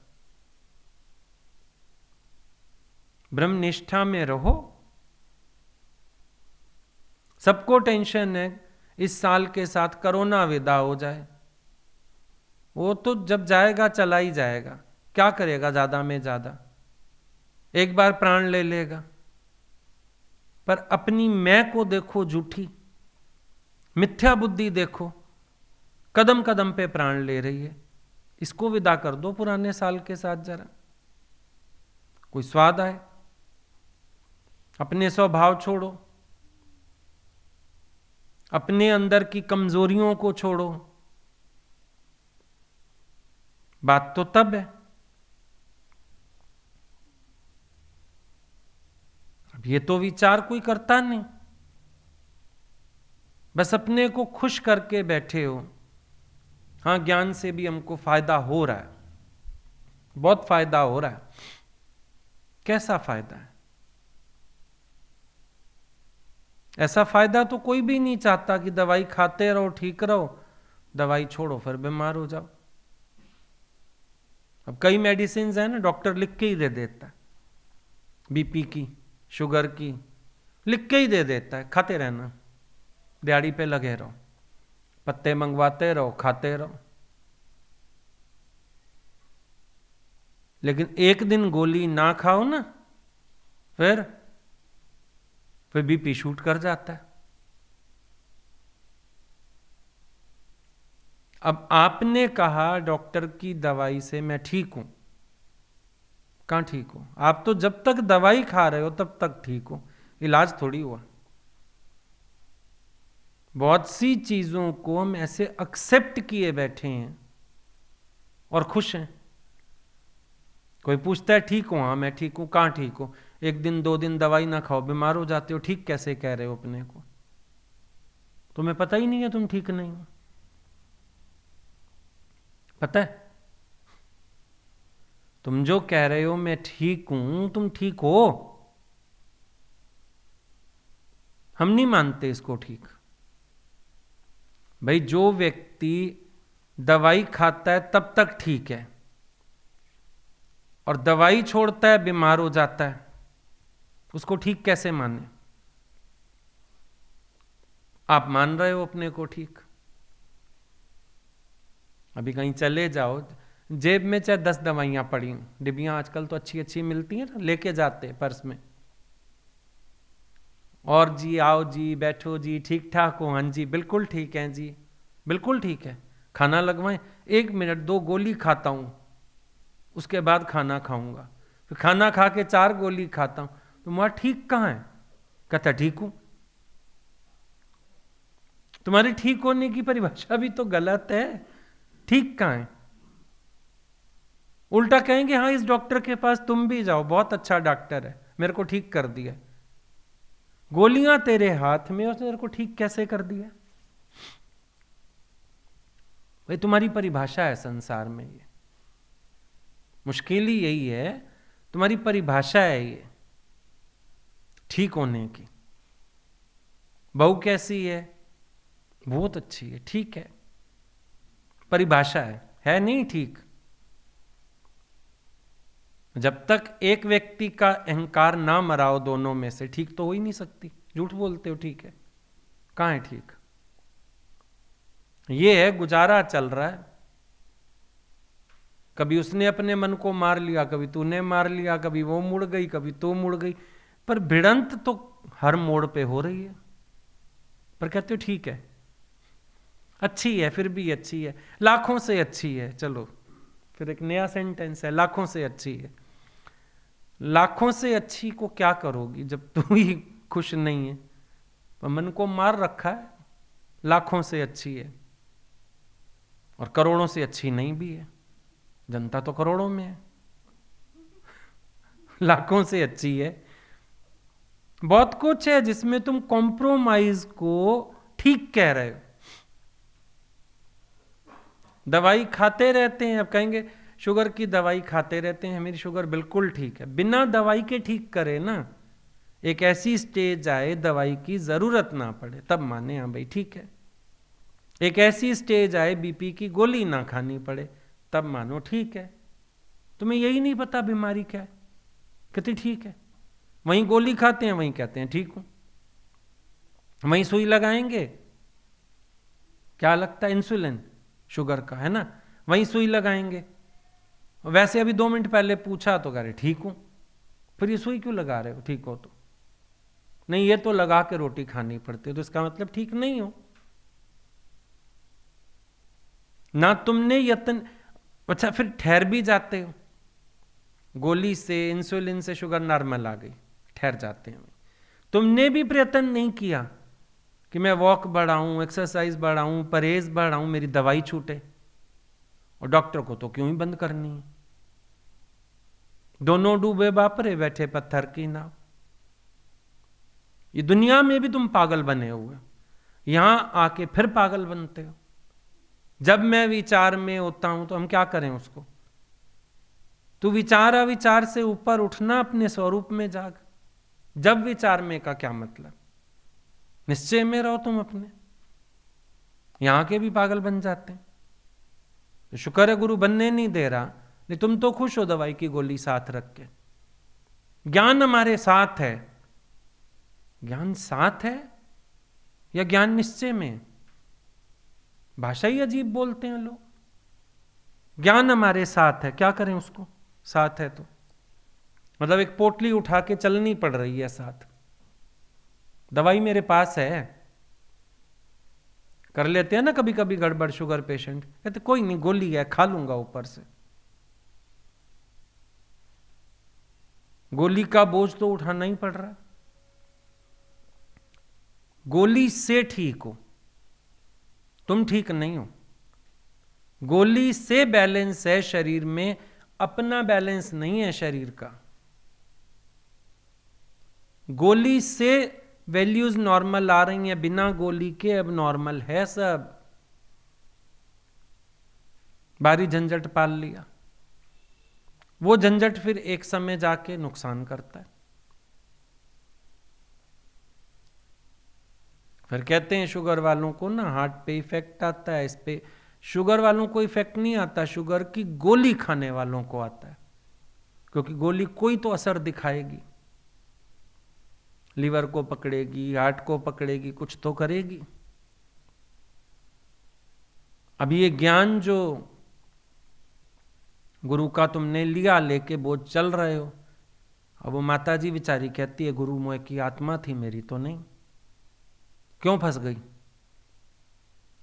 ब्रह्मनिष्ठा में रहो। सबको टेंशन है इस साल के साथ कोरोना विदा हो जाए। वो तो जब जाएगा चला ही जाएगा, क्या करेगा ज्यादा में ज्यादा, एक बार प्राण ले लेगा। पर अपनी मैं को देखो झूठी, मिथ्या बुद्धि देखो, कदम कदम पे प्राण ले रही है। इसको विदा कर दो पुराने साल के साथ, जरा कोई स्वाद आए। अपने स्वभाव छोड़ो, अपने अंदर की कमजोरियों को छोड़ो, बात तो तब है। अब ये तो विचार कोई करता नहीं, बस अपने को खुश करके बैठे हो। हाँ, ज्ञान से भी हमको फायदा हो रहा है, बहुत फायदा हो रहा है। कैसा फायदा है? ऐसा फायदा तो कोई भी नहीं चाहता कि दवाई खाते रहो ठीक रहो, दवाई छोड़ो फिर बीमार हो जाओ। अब कई मेडिसिन है ना, डॉक्टर लिख के ही दे देता है, बीपी की, शुगर की, लिख के ही दे देता है, खाते रहना, दिहाड़ी पे लगे रहो, पत्ते मंगवाते रहो, खाते रहो। लेकिन एक दिन गोली ना खाओ ना, फिर बीपी शूट कर जाता है। अब आपने कहा डॉक्टर की दवाई से मैं ठीक हूं, कहां ठीक हो? आप तो जब तक दवाई खा रहे हो तब तक ठीक हो, इलाज थोड़ी हुआ। बहुत सी चीजों को हम ऐसे एक्सेप्ट किए बैठे हैं और खुश हैं। कोई पूछता है ठीक हूं? हाँ मैं ठीक हूं। कहां ठीक हो? एक दिन 2 दिन दवाई ना खाओ बीमार हो जाते हो। ठीक कैसे कह रहे हो अपने को? तुम्हें पता ही नहीं है तुम ठीक नहीं हो। पता है तुम जो कह रहे हो मैं ठीक हूं, तुम ठीक हो? हम नहीं मानते इसको ठीक। भाई जो व्यक्ति दवाई खाता है तब तक ठीक है, और दवाई छोड़ता है बीमार हो जाता है, उसको ठीक कैसे माने? आप मान रहे हो अपने को ठीक। अभी कहीं चले जाओ, जेब में चाहे 10 दवाइयां पड़ी, डिब्बियां आजकल तो अच्छी अच्छी मिलती हैं ना, लेके जाते पर्स में, और जी आओ जी बैठो जी, ठीक ठाक हो? हाँ जी बिल्कुल ठीक है जी, बिल्कुल ठीक है। खाना लगवाएं? 1 मिनट, 2 गोली खाता हूं, उसके बाद खाना खाऊंगा। फिर खाना खा के 4 गोली खाता हूं, तो तुम्हारा ठीक कहां है? कहता ठीक हूं। तुम्हारे ठीक होने की परिभाषा भी तो गलत है। ठीक कहां है? उल्टा कहेंगे हाँ इस डॉक्टर के पास तुम भी जाओ, बहुत अच्छा डॉक्टर है, मेरे को ठीक कर दिया। गोलियां तेरे हाथ में, उसने तेरे को ठीक कैसे कर दिया? भाई तुम्हारी परिभाषा है संसार में, ये मुश्किल ही यही है, तुम्हारी परिभाषा है ये ठीक होने की। बहू कैसी है? बहुत अच्छी है, ठीक है, परिभाषा है नहीं ठीक। जब तक एक व्यक्ति का अहंकार ना मराओ दोनों में से, ठीक तो हो ही नहीं सकती। झूठ बोलते हो ठीक है, कहां है ठीक? ये है गुजारा चल रहा है, कभी उसने अपने मन को मार लिया, कभी तूने मार लिया, कभी वो मुड़ गई, कभी तू मुड़ गई, पर भिड़ंत तो हर मोड़ पे हो रही है। पर कहते हो ठीक है, अच्छी है, फिर भी अच्छी है, लाखों से अच्छी है। चलो फिर एक नया सेंटेंस है, लाखों से अच्छी है। लाखों से अच्छी को क्या करोगी जब तू ही खुश नहीं है? पर मन को मार रखा है, लाखों से अच्छी है, और करोड़ों से अच्छी नहीं भी है। जनता तो करोड़ों में है, लाखों से अच्छी है। बहुत कुछ है जिसमें तुम कॉम्प्रोमाइज को ठीक कह रहे हो। दवाई खाते रहते हैं, अब कहेंगे शुगर की दवाई खाते रहते हैं, मेरी शुगर बिल्कुल ठीक है। बिना दवाई के ठीक करे ना, एक ऐसी स्टेज आए दवाई की जरूरत ना पड़े, तब माने हाँ भाई ठीक है। एक ऐसी स्टेज आए बीपी की गोली ना खानी पड़े, तब मानो ठीक है। तुम्हें यही नहीं पता बीमारी क्या है, कहते ठीक है। वहीं गोली खाते हैं, वहीं कहते हैं ठीक हूं। वहीं सुई लगाएंगे, क्या लगता है? इंसुलिन, शुगर का है ना, वहीं सुई लगाएंगे। वैसे अभी 2 मिनट पहले पूछा तो कह रहे ठीक हूं। फिर ये सुई क्यों लगा रहे हो? ठीक हो तो? नहीं, ये तो लगा के रोटी खानी पड़ती है, तो इसका मतलब ठीक नहीं हो ना। तुमने यत्न, अच्छा फिर ठहर भी जाते हो, गोली से इंसुलिन से शुगर नॉर्मल आ गई, ठहर जाते हैं। तुमने भी प्रयत्न नहीं किया कि मैं वॉक बढ़ाऊं, एक्सरसाइज बढ़ाऊं, परहेज बढ़ाऊं, मेरी दवाई छूटे। और डॉक्टर को तो क्यों ही बंद करनी है। दोनों डूबे बापरे बैठे पत्थर की नाव। ये दुनिया में भी तुम पागल बने हुए, यहां आके फिर पागल बनते हो। जब मैं विचार में होता हूं तो हम क्या करें उसको? तू विचार अविचार से ऊपर उठना, अपने स्वरूप में जाग। जब विचार में का क्या मतलब? निश्चय में रहो तुम अपने। यहां के भी पागल बन जाते हैं। तो शुक्र है गुरु बनने नहीं दे रहा, नहीं तुम तो खुश हो दवाई की गोली साथ रख के। ज्ञान हमारे साथ है। ज्ञान साथ है या ज्ञान निश्चय में? भाषा ही अजीब बोलते हैं लोग। ज्ञान हमारे साथ है, क्या करें उसको? साथ है तो मतलब एक पोटली उठा के चलनी पड़ रही है साथ। दवाई मेरे पास है, कर लेते हैं ना कभी कभी गड़बड़ शुगर पेशेंट, कहते कोई नहीं गोली है खा लूंगा ऊपर से। गोली का बोझ तो उठाना ही पड़ रहा। गोली से ठीक हो, तुम ठीक नहीं हो। गोली से बैलेंस है शरीर में, अपना बैलेंस नहीं है शरीर का। गोली से वैल्यूज नॉर्मल आ रही हैं, बिना गोली के अब नॉर्मल है सब। भारी झंझट पाल लिया, वो झंझट फिर एक समय जाके नुकसान करता है। फिर कहते हैं शुगर वालों को ना हार्ट पे इफेक्ट आता है, इस पे। शुगर वालों को इफेक्ट नहीं आता, शुगर की गोली खाने वालों को आता है, क्योंकि गोली कोई तो असर दिखाएगी। लीवर को पकड़ेगी, हार्ट को पकड़ेगी, कुछ तो करेगी। अब ये ज्ञान जो गुरु का तुमने लिया, लेके बोझ चल रहे हो, अब वो माता जी बेचारी कहती है गुरु मोह की आत्मा थी, मेरी तो नहीं। क्यों फंस गई?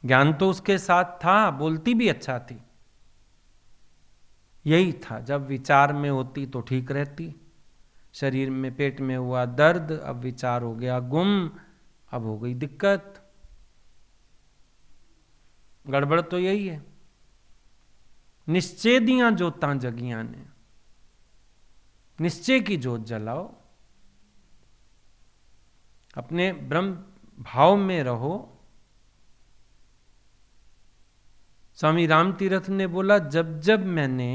ज्ञान तो उसके साथ था, बोलती भी अच्छा थी। यही था, जब विचार में होती तो ठीक रहती। शरीर में पेट में हुआ दर्द, अब विचार हो गया गुम, अब हो गई दिक्कत। गड़बड़ तो यही है। निश्चय दियां जोतां जगियां ने, निश्चय की जोत जलाओ, अपने ब्रह्म भाव में रहो। स्वामी राम तीर्थ ने बोला, जब जब मैंने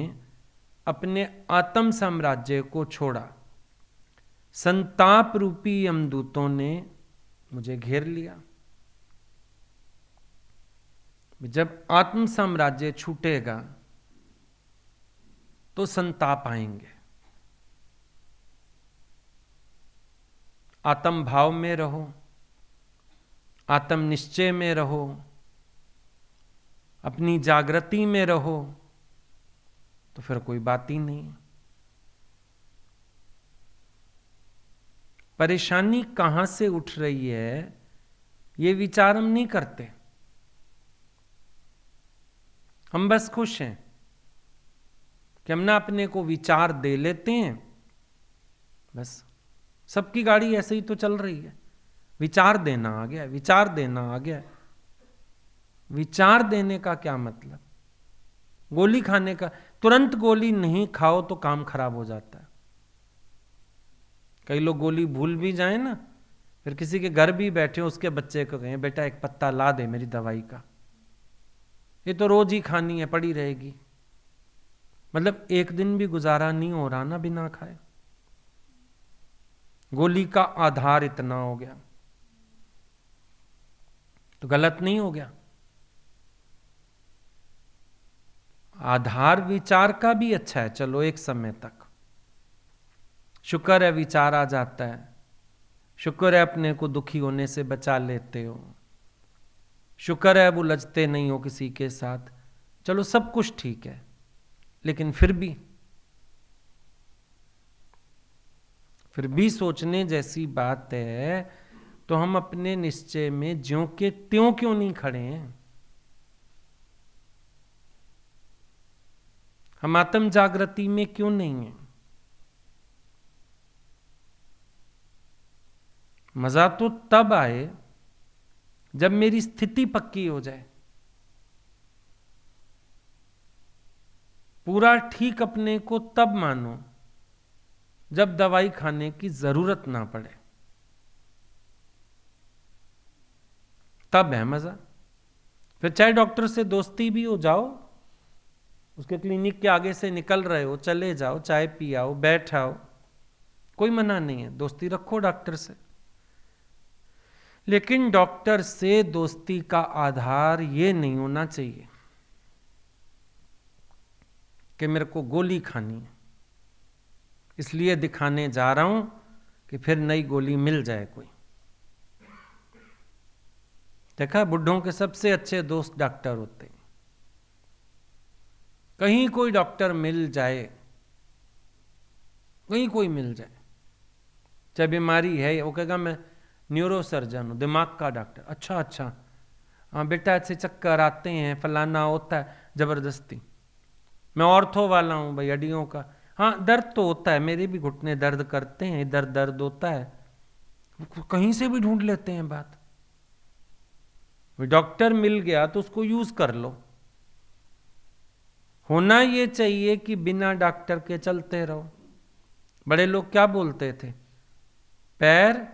अपने आत्म साम्राज्य को छोड़ा, संताप रूपी यमदूतों ने मुझे घेर लिया। जब आत्म साम्राज्य छूटेगा तो संताप आएंगे। आत्म भाव में रहो, आत्म निश्चय में रहो, अपनी जागृति में रहो, तो फिर कोई बात ही नहीं। परेशानी कहां से उठ रही है ये विचार हम नहीं करते। हम बस खुश हैं कि हम ना अपने को विचार दे लेते हैं, बस। सबकी गाड़ी ऐसे ही तो चल रही है। विचार देना आ गया, विचार देना आ गया। विचार देने का क्या मतलब? गोली खाने का, तुरंत गोली नहीं खाओ तो काम खराब हो जाता है। कई लोग गोली भूल भी जाए ना, फिर किसी के घर भी बैठे हो, उसके बच्चे को कहें बेटा एक पत्ता ला दे मेरी दवाई का, ये तो रोज ही खानी है, पड़ी रहेगी। मतलब एक दिन भी गुजारा नहीं हो रहा ना बिना खाए। गोली का आधार इतना हो गया तो गलत नहीं हो गया। आधार विचार का भी अच्छा है, चलो एक समय तक। शुक्र है विचार आ जाता है, शुक्र है अपने को दुखी होने से बचा लेते हो, शुक्र है उलझते नहीं हो किसी के साथ, चलो सब कुछ ठीक है। लेकिन फिर भी सोचने जैसी बात है, तो हम अपने निश्चय में ज्यों के त्यों क्यों नहीं खड़े हैं? हम आत्म जागृति में क्यों नहीं है? मजा तो तब आए जब मेरी स्थिति पक्की हो जाए। पूरा ठीक अपने को तब मानो जब दवाई खाने की जरूरत ना पड़े, तब है मजा। फिर चाहे डॉक्टर से दोस्ती भी हो, जाओ उसके क्लिनिक के आगे से निकल रहे हो, चले जाओ, चाय पियाओ, बैठाओ, कोई मना नहीं है, दोस्ती रखो डॉक्टर से। लेकिन डॉक्टर से दोस्ती का आधार ये नहीं होना चाहिए कि मेरे को गोली खानी है, इसलिए दिखाने जा रहा हूं कि फिर नई गोली मिल जाए कोई। देखा, बुढ़ों के सबसे अच्छे दोस्त डॉक्टर होते हैं। कहीं कोई डॉक्टर मिल जाए, कहीं कोई मिल जाए, चाहे बीमारी है, वो कहेगा मैं न्यूरो सर्जन हूं, दिमाग का डॉक्टर। अच्छा अच्छा, हाँ बेटा ऐसे चक्कर आते हैं, फलाना होता है, जबरदस्ती। मैं ऑर्थो वाला हूं भाई, हड्डियों का। हाँ दर्द तो होता है, मेरे भी घुटने दर्द करते हैं, इधर दर्द होता है, कहीं से भी ढूंढ लेते हैं बात। डॉक्टर मिल गया तो उसको यूज कर लो। होना ये चाहिए कि बिना डॉक्टर के चलते रहो। बड़े लोग क्या बोलते थे? पैर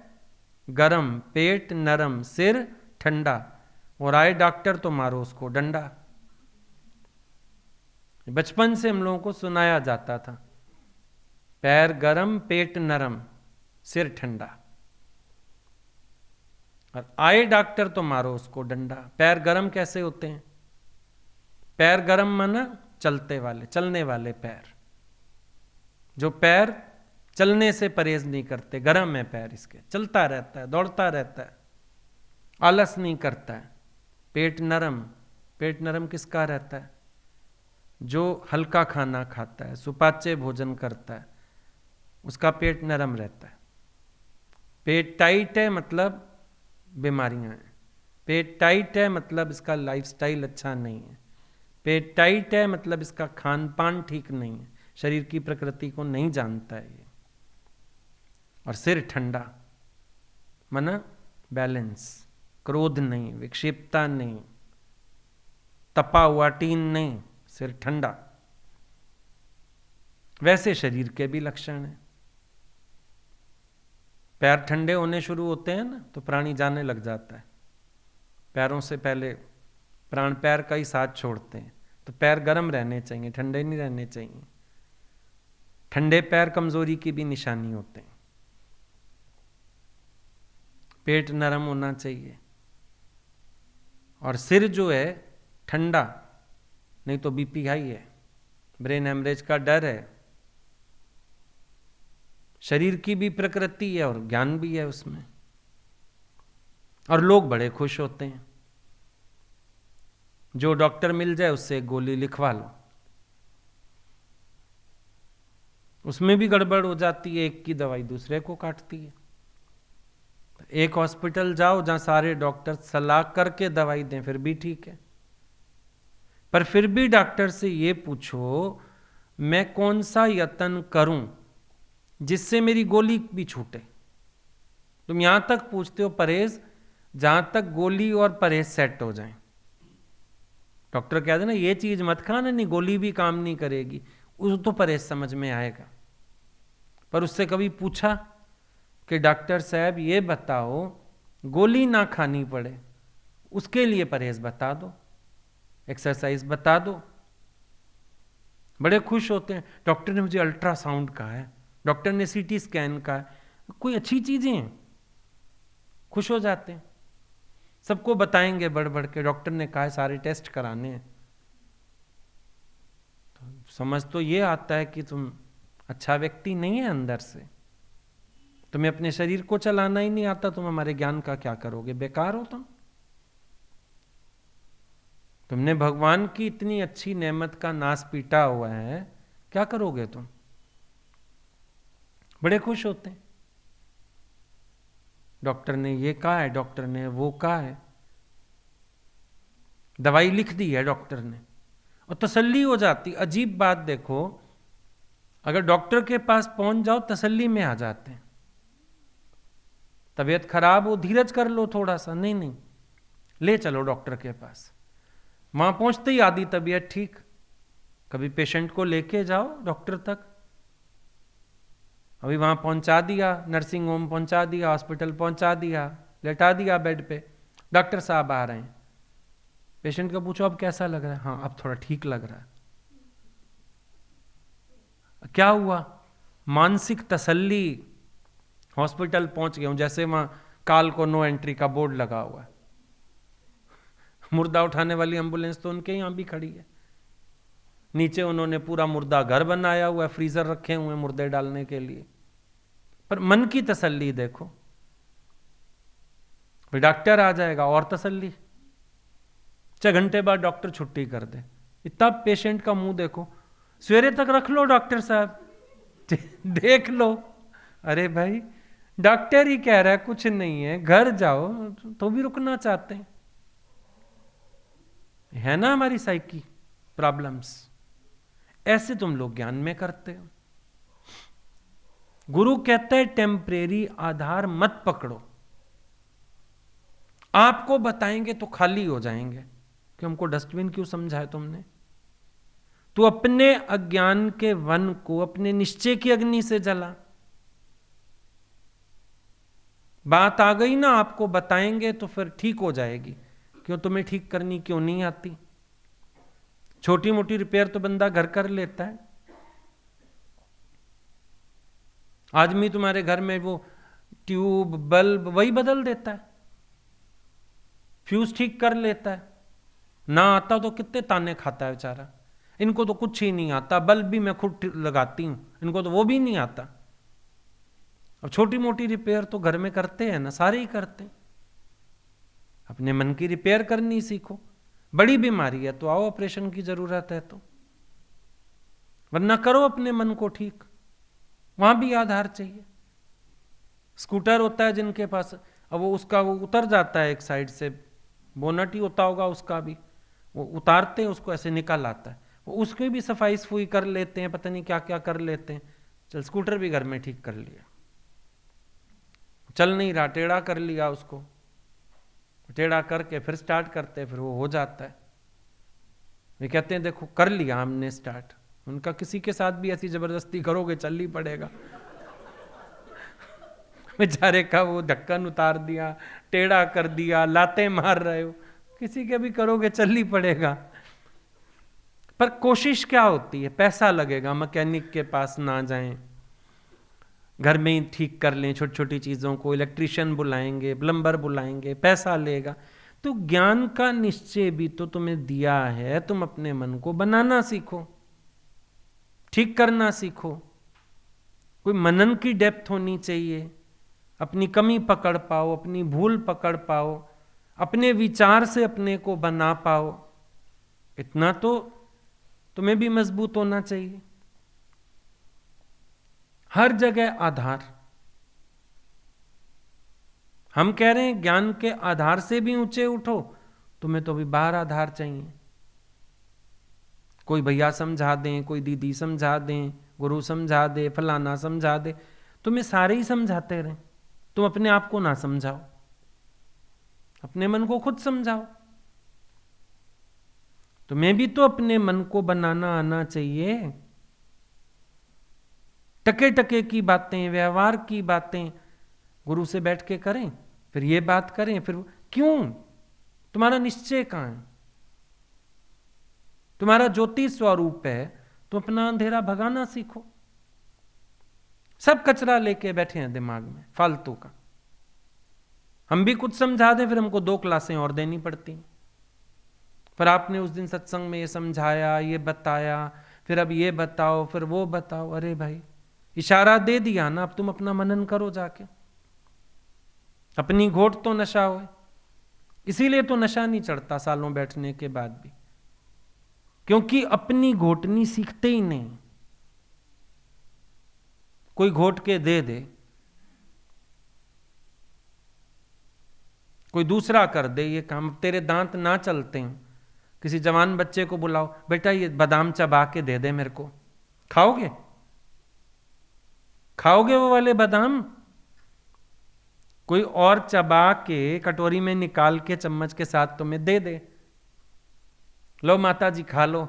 गरम, पेट नरम, सिर ठंडा, और आए डॉक्टर तो मारो उसको डंडा। बचपन से हम लोगों को सुनाया जाता था, पैर गरम, पेट नरम, सिर ठंडा, और आए डॉक्टर तो मारो उसको डंडा। पैर गरम कैसे होते हैं? पैर गरम माना चलते वाले, चलने वाले पैर, जो पैर चलने से परहेज नहीं करते, गरम है पैर इसके, चलता रहता है, दौड़ता रहता है, आलस नहीं करता है। पेट नरम, पेट नरम किसका रहता है? जो हल्का खाना खाता है, सुपाच्य भोजन करता है, उसका पेट नरम रहता है। पेट टाइट है मतलब बीमारियां हैं, पेट टाइट है मतलब इसका लाइफस्टाइल अच्छा नहीं है, पेट टाइट है मतलब इसका खान पान ठीक नहीं है, शरीर की प्रकृति को नहीं जानता है ये। और सिर ठंडा माना बैलेंस, क्रोध नहीं, विक्षिप्तता नहीं, तपा हुआ टीन नहीं, सिर ठंडा। वैसे शरीर के भी लक्षण हैं। पैर ठंडे होने शुरू होते हैं ना तो प्राणी जाने लग जाता है, पैरों से पहले प्राण पैर का ही साथ छोड़ते हैं। तो पैर गर्म रहने चाहिए, ठंडे नहीं रहने चाहिए। ठंडे पैर कमजोरी की भी निशानी होते हैं। पेट नरम होना चाहिए, और सिर जो है ठंडा, नहीं तो बीपी हाई है, ब्रेन हेमरेज का डर है। शरीर की भी प्रकृति है और ज्ञान भी है उसमें, और लोग बड़े खुश होते हैं। जो डॉक्टर मिल जाए उससे एक गोली लिखवा लो, उसमें भी गड़बड़ हो जाती है, एक की दवाई दूसरे को काटती है। एक हॉस्पिटल जाओ जहां सारे डॉक्टर सलाह करके दवाई दें, फिर भी ठीक है। पर फिर भी डॉक्टर से ये पूछो मैं कौन सा यत्न करूं जिससे मेरी गोली भी छूटे। तुम यहां तक पूछते हो परहेज जहां तक गोली और परहेज सेट हो जाए। डॉक्टर कहते ना ये चीज मत खाना, नहीं गोली भी काम नहीं करेगी, उस तो परहेज समझ में आएगा। पर उससे कभी पूछा कि डॉक्टर साहब ये बताओ गोली ना खानी पड़े उसके लिए परहेज बता दो, एक्सरसाइज बता दो। बड़े खुश होते हैं, डॉक्टर ने मुझे अल्ट्रासाउंड कहा है, डॉक्टर ने सीटी स्कैन कहा है, कोई अच्छी चीजें हैं, खुश हो जाते हैं। सबको बताएंगे बढ़ बढ़ के डॉक्टर ने कहा है सारे टेस्ट कराने हैं। तो समझ तो ये आता है कि तुम अच्छा व्यक्ति नहीं है अंदर से, तुम्हें अपने शरीर को चलाना ही नहीं आता, तुम हमारे ज्ञान का क्या करोगे, बेकार हो तुम। तुमने भगवान की इतनी अच्छी नेमत का नाश पीटा हुआ है, क्या करोगे तुम? बड़े खुश होते हैं, डॉक्टर ने ये कहा है, डॉक्टर ने वो कहा है, दवाई लिख दी है डॉक्टर ने, और तसल्ली हो जाती। अजीब बात देखो, अगर डॉक्टर के पास पहुंच जाओ तसल्ली में आ जाते हैं। तबीयत खराब हो धीरज कर लो थोड़ा सा, नहीं नहीं ले चलो डॉक्टर के पास। वहां पहुंचते ही आधी तबीयत ठीक, कभी पेशेंट को लेके जाओ डॉक्टर तक, अभी वहां पहुंचा दिया, नर्सिंग होम पहुंचा दिया, हॉस्पिटल पहुंचा दिया, लेटा दिया बेड पे, डॉक्टर साहब आ रहे हैं, पेशेंट को पूछो अब कैसा लग रहा है, हाँ अब थोड़ा ठीक लग रहा है। क्या हुआ? मानसिक तसल्ली, हॉस्पिटल पहुंच गया हूं, जैसे वहां काल को नो एंट्री का बोर्ड लगा हुआ है, मुर्दा उठाने वाली एम्बुलेंस तो उनके यहां भी खड़ी है, नीचे उन्होंने पूरा मुर्दा घर बनाया हुआ है, फ्रीजर रखे हुए हैं मुर्दे डालने के लिए। पर मन की तसल्ली देखो, फिर डॉक्टर आ जाएगा और तसल्ली, 6 घंटे बाद डॉक्टर छुट्टी कर दे, इतना पेशेंट का मुंह देखो, सवेरे तक रख लो डॉक्टर साहब देख लो, अरे भाई डॉक्टर ही कह रहा है कुछ नहीं है, घर जाओ, तो भी रुकना चाहते हैं। है ना हमारी साइकी प्रॉब्लम्स। ऐसे तुम लोग ज्ञान में करते हो। गुरु कहता है टेम्परेरी आधार मत पकड़ो, आपको बताएंगे तो खाली हो जाएंगे कि हमको डस्टबिन क्यों समझाया तुमने। तू अपने अज्ञान के वन को अपने निश्चय की अग्नि से जला। बात आ गई ना, आपको बताएंगे तो फिर ठीक हो जाएगी। क्यों तुम्हें ठीक करनी क्यों नहीं आती? छोटी मोटी रिपेयर तो बंदा घर कर लेता है। आदमी तुम्हारे घर में वो ट्यूब बल्ब वही बदल देता है, फ्यूज ठीक कर लेता है। ना आता तो कितने ताने खाता है बेचारा, इनको तो कुछ ही नहीं आता, बल्ब भी मैं खुद लगाती हूं, इनको तो वो भी नहीं आता। अब छोटी मोटी रिपेयर तो घर में करते हैं ना, सारे ही करते हैं। अपने मन की रिपेयर करनी सीखो। बड़ी बीमारी है तो आओ, ऑपरेशन की जरूरत है तो, वरना करो अपने मन को ठीक, वहां भी आधार चाहिए। स्कूटर होता है जिनके पास, अब वो उसका वो उतर जाता है एक साइड से, बोनट ही होता होगा उसका भी, वो उतारते हैं उसको, ऐसे निकल आता है, वो उसकी भी सफाई सफाई कर लेते हैं, पता नहीं क्या क्या कर लेते हैं। चल स्कूटर भी घर में ठीक कर लिया, चल नहीं रहा, टेढ़ा कर लिया उसको, टेढ़ा करके फिर स्टार्ट करते हैं, फिर वो हो जाता है। वे कहते हैं देखो कर लिया हमने स्टार्ट। उनका किसी के साथ भी ऐसी जबरदस्ती करोगे चल ही पड़ेगा बेचारे का वो ढक्कन उतार दिया, टेढ़ा कर दिया, लाते मार रहे हो, किसी के भी करोगे चल ही पड़ेगा। पर कोशिश क्या होती है? पैसा लगेगा, मैकेनिक के पास ना जाएं, घर में ही ठीक कर लें छोटी छोटी चीजों को, इलेक्ट्रिशियन बुलाएंगे, प्लम्बर बुलाएंगे, पैसा लेगा। तो ज्ञान का निश्चय भी तो तुम्हें दिया है, तुम अपने मन को बनाना सीखो, ठीक करना सीखो। कोई मनन की डेप्थ होनी चाहिए, अपनी कमी पकड़ पाओ, अपनी भूल पकड़ पाओ, अपने विचार से अपने को बना पाओ, इतना तो तुम्हें भी मजबूत होना चाहिए। हर जगह आधार। हम कह रहे हैं ज्ञान के आधार से भी ऊंचे उठो, तुम्हें तो भी बाहर आधार चाहिए। कोई भैया समझा दें, कोई दीदी समझा दें, गुरु समझा दे, फलाना समझा दे, तुम्हें सारे ही समझाते रहे, तुम अपने आप को ना समझाओ, अपने मन को खुद समझाओ। तुम्हें भी तो अपने मन को बनाना आना चाहिए। टके टके की बातें, व्यवहार की बातें गुरु से बैठ के करें, फिर ये बात करें, फिर क्यों? तुम्हारा निश्चय कहां है? तुम्हारा ज्योति स्वरूप है, तो अपना अंधेरा भगाना सीखो। सब कचरा लेके बैठे हैं दिमाग में फालतू का। हम भी कुछ समझा दें, फिर हमको 2 क्लासें और देनी पड़ती। पर आपने उस दिन सत्संग में ये समझाया, ये बताया, फिर अब ये बताओ, फिर वो बताओ। अरे भाई इशारा दे दिया ना, अब तुम अपना मनन करो जाके। अपनी घोट तो नशा हो, इसीलिए तो नशा नहीं चढ़ता सालों बैठने के बाद भी, क्योंकि अपनी घोटनी सीखते ही नहीं। कोई घोट के दे दे, कोई दूसरा कर दे ये काम। तेरे दांत ना चलते हैं, किसी जवान बच्चे को बुलाओ, बेटा ये बादाम चबा के दे दे मेरे को, खाओगे? खाओगे वो वाले बादाम? कोई और चबा के कटोरी में निकाल के चम्मच के साथ तुम्हें दे दे, लो माता जी खा लो।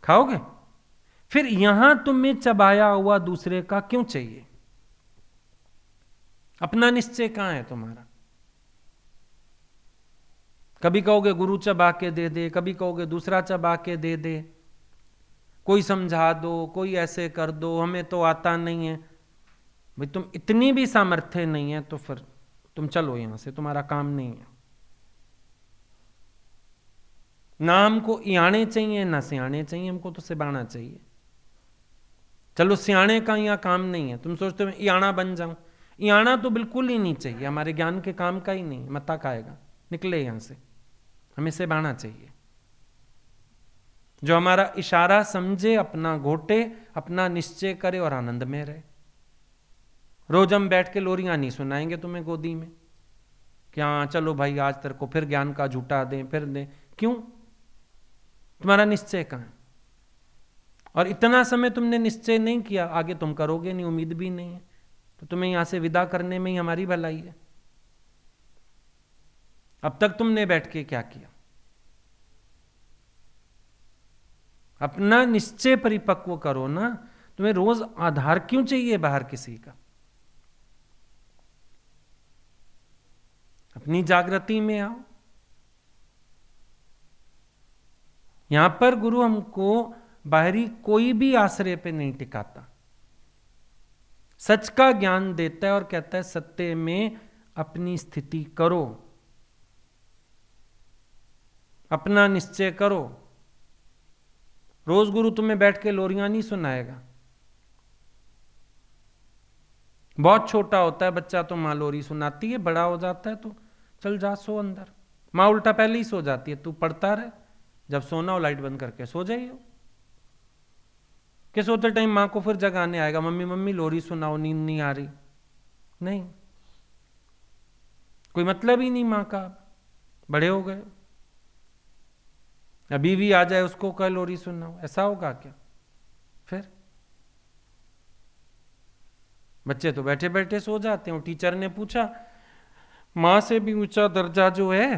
खाओगे? फिर यहां तुम्हें चबाया हुआ दूसरे का क्यों चाहिए? अपना निश्चय कहां है तुम्हारा? कभी कहोगे गुरु चबा के दे दे, कभी कहोगे दूसरा चबा के दे दे, कोई समझा दो, कोई ऐसे कर दो, हमें तो आता नहीं है। भाई तुम इतनी भी सामर्थ्य नहीं है तो फिर तुम चलो यहां से, तुम्हारा काम नहीं है। ना हमको इयाणे चाहिए ना सियाणे चाहिए, हमको तो सिबाना चाहिए। चलो सियाणे का यहाँ काम नहीं है, तुम सोचते हो इयाणा बन जाऊं, इयाणा तो बिल्कुल ही नहीं चाहिए, हमारे ज्ञान के काम का ही नहीं, मत्ता खाएगा, निकले यहां से, हमें सिबाना चाहिए। जो हमारा इशारा समझे, अपना घोटे, अपना निश्चय करे और आनंद में रहे। रोज हम बैठ के लोरियां नहीं सुनाएंगे तुम्हें गोदी में कि हाँ चलो भाई आज तेरे को फिर ज्ञान का झूठा दें, फिर दें। क्यों? तुम्हारा निश्चय कहां है? और इतना समय तुमने निश्चय नहीं किया, आगे तुम करोगे नहीं, उम्मीद भी नहीं है, तो तुम्हें यहां से विदा करने में ही हमारी भलाई है। अब तक तुमने बैठ के क्या किया? अपना निश्चय परिपक्व करो ना। तुम्हें रोज आधार क्यों चाहिए बाहर किसी का? अपनी जागृति में आओ। यहां पर गुरु हमको बाहरी कोई भी आश्रय पे नहीं टिकाता, सच का ज्ञान देता है और कहता है सत्य में अपनी स्थिति करो, अपना निश्चय करो। रोज गुरु तुम्हें बैठ के लोरियां नहीं सुनाएगा। बहुत छोटा होता है बच्चा तो माँ लोरी सुनाती है, बड़ा हो जाता है तो चल जा सो अंदर, माँ उल्टा पहले ही सो जाती है, तू पढ़ता रहे, जब सोना हो लाइट बंद करके सो जाइए। कि सोते टाइम माँ को फिर जगाने आएगा, मम्मी मम्मी लोरी सुनाओ, नींद नहीं आ रही। नहीं, कोई मतलब ही नहीं माँ का, बड़े हो गए, अभी भी आ जाए उसको कह लोरी सुनाओ, ऐसा होगा क्या? फिर बच्चे तो बैठे बैठे सो जाते हैं। टीचर ने पूछा मां से भी ऊंचा दर्जा जो है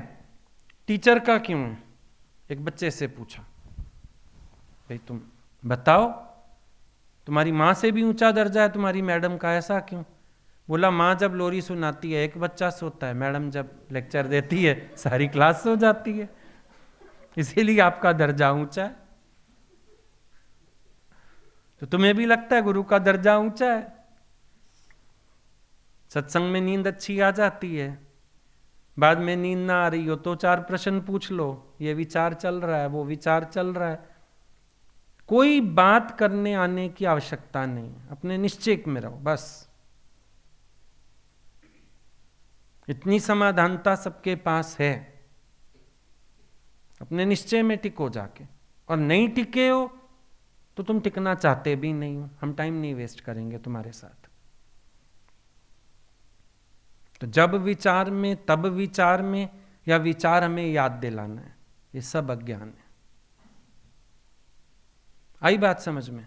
टीचर का क्यों है? एक बच्चे से पूछा, भाई तुम बताओ, तुम्हारी मां से भी ऊंचा दर्जा है तुम्हारी मैडम का, ऐसा क्यों? बोला मां जब लोरी सुनाती है एक बच्चा सोता है, मैडम जब लेक्चर देती है सारी क्लास सो जाती है, इसीलिए आपका दर्जा ऊंचा है। तो तुम्हें भी लगता है गुरु का दर्जा ऊंचा है? सत्संग में नींद अच्छी आ जाती है, बाद में नींद ना आ रही हो तो 4 प्रश्न पूछ लो, ये विचार चल रहा है, वो विचार चल रहा है। कोई बात करने आने की आवश्यकता नहीं, अपने निश्चय में रहो बस। इतनी समाधानता सबके पास है, अपने निश्चय में टिको जाके। और नहीं टिके हो तो तुम टिकना चाहते भी नहीं हो, हम टाइम नहीं वेस्ट करेंगे तुम्हारे साथ। तो जब विचार में तब विचार में, या विचार हमें याद दिलाना है, ये सब अज्ञान है। आई बात समझ में?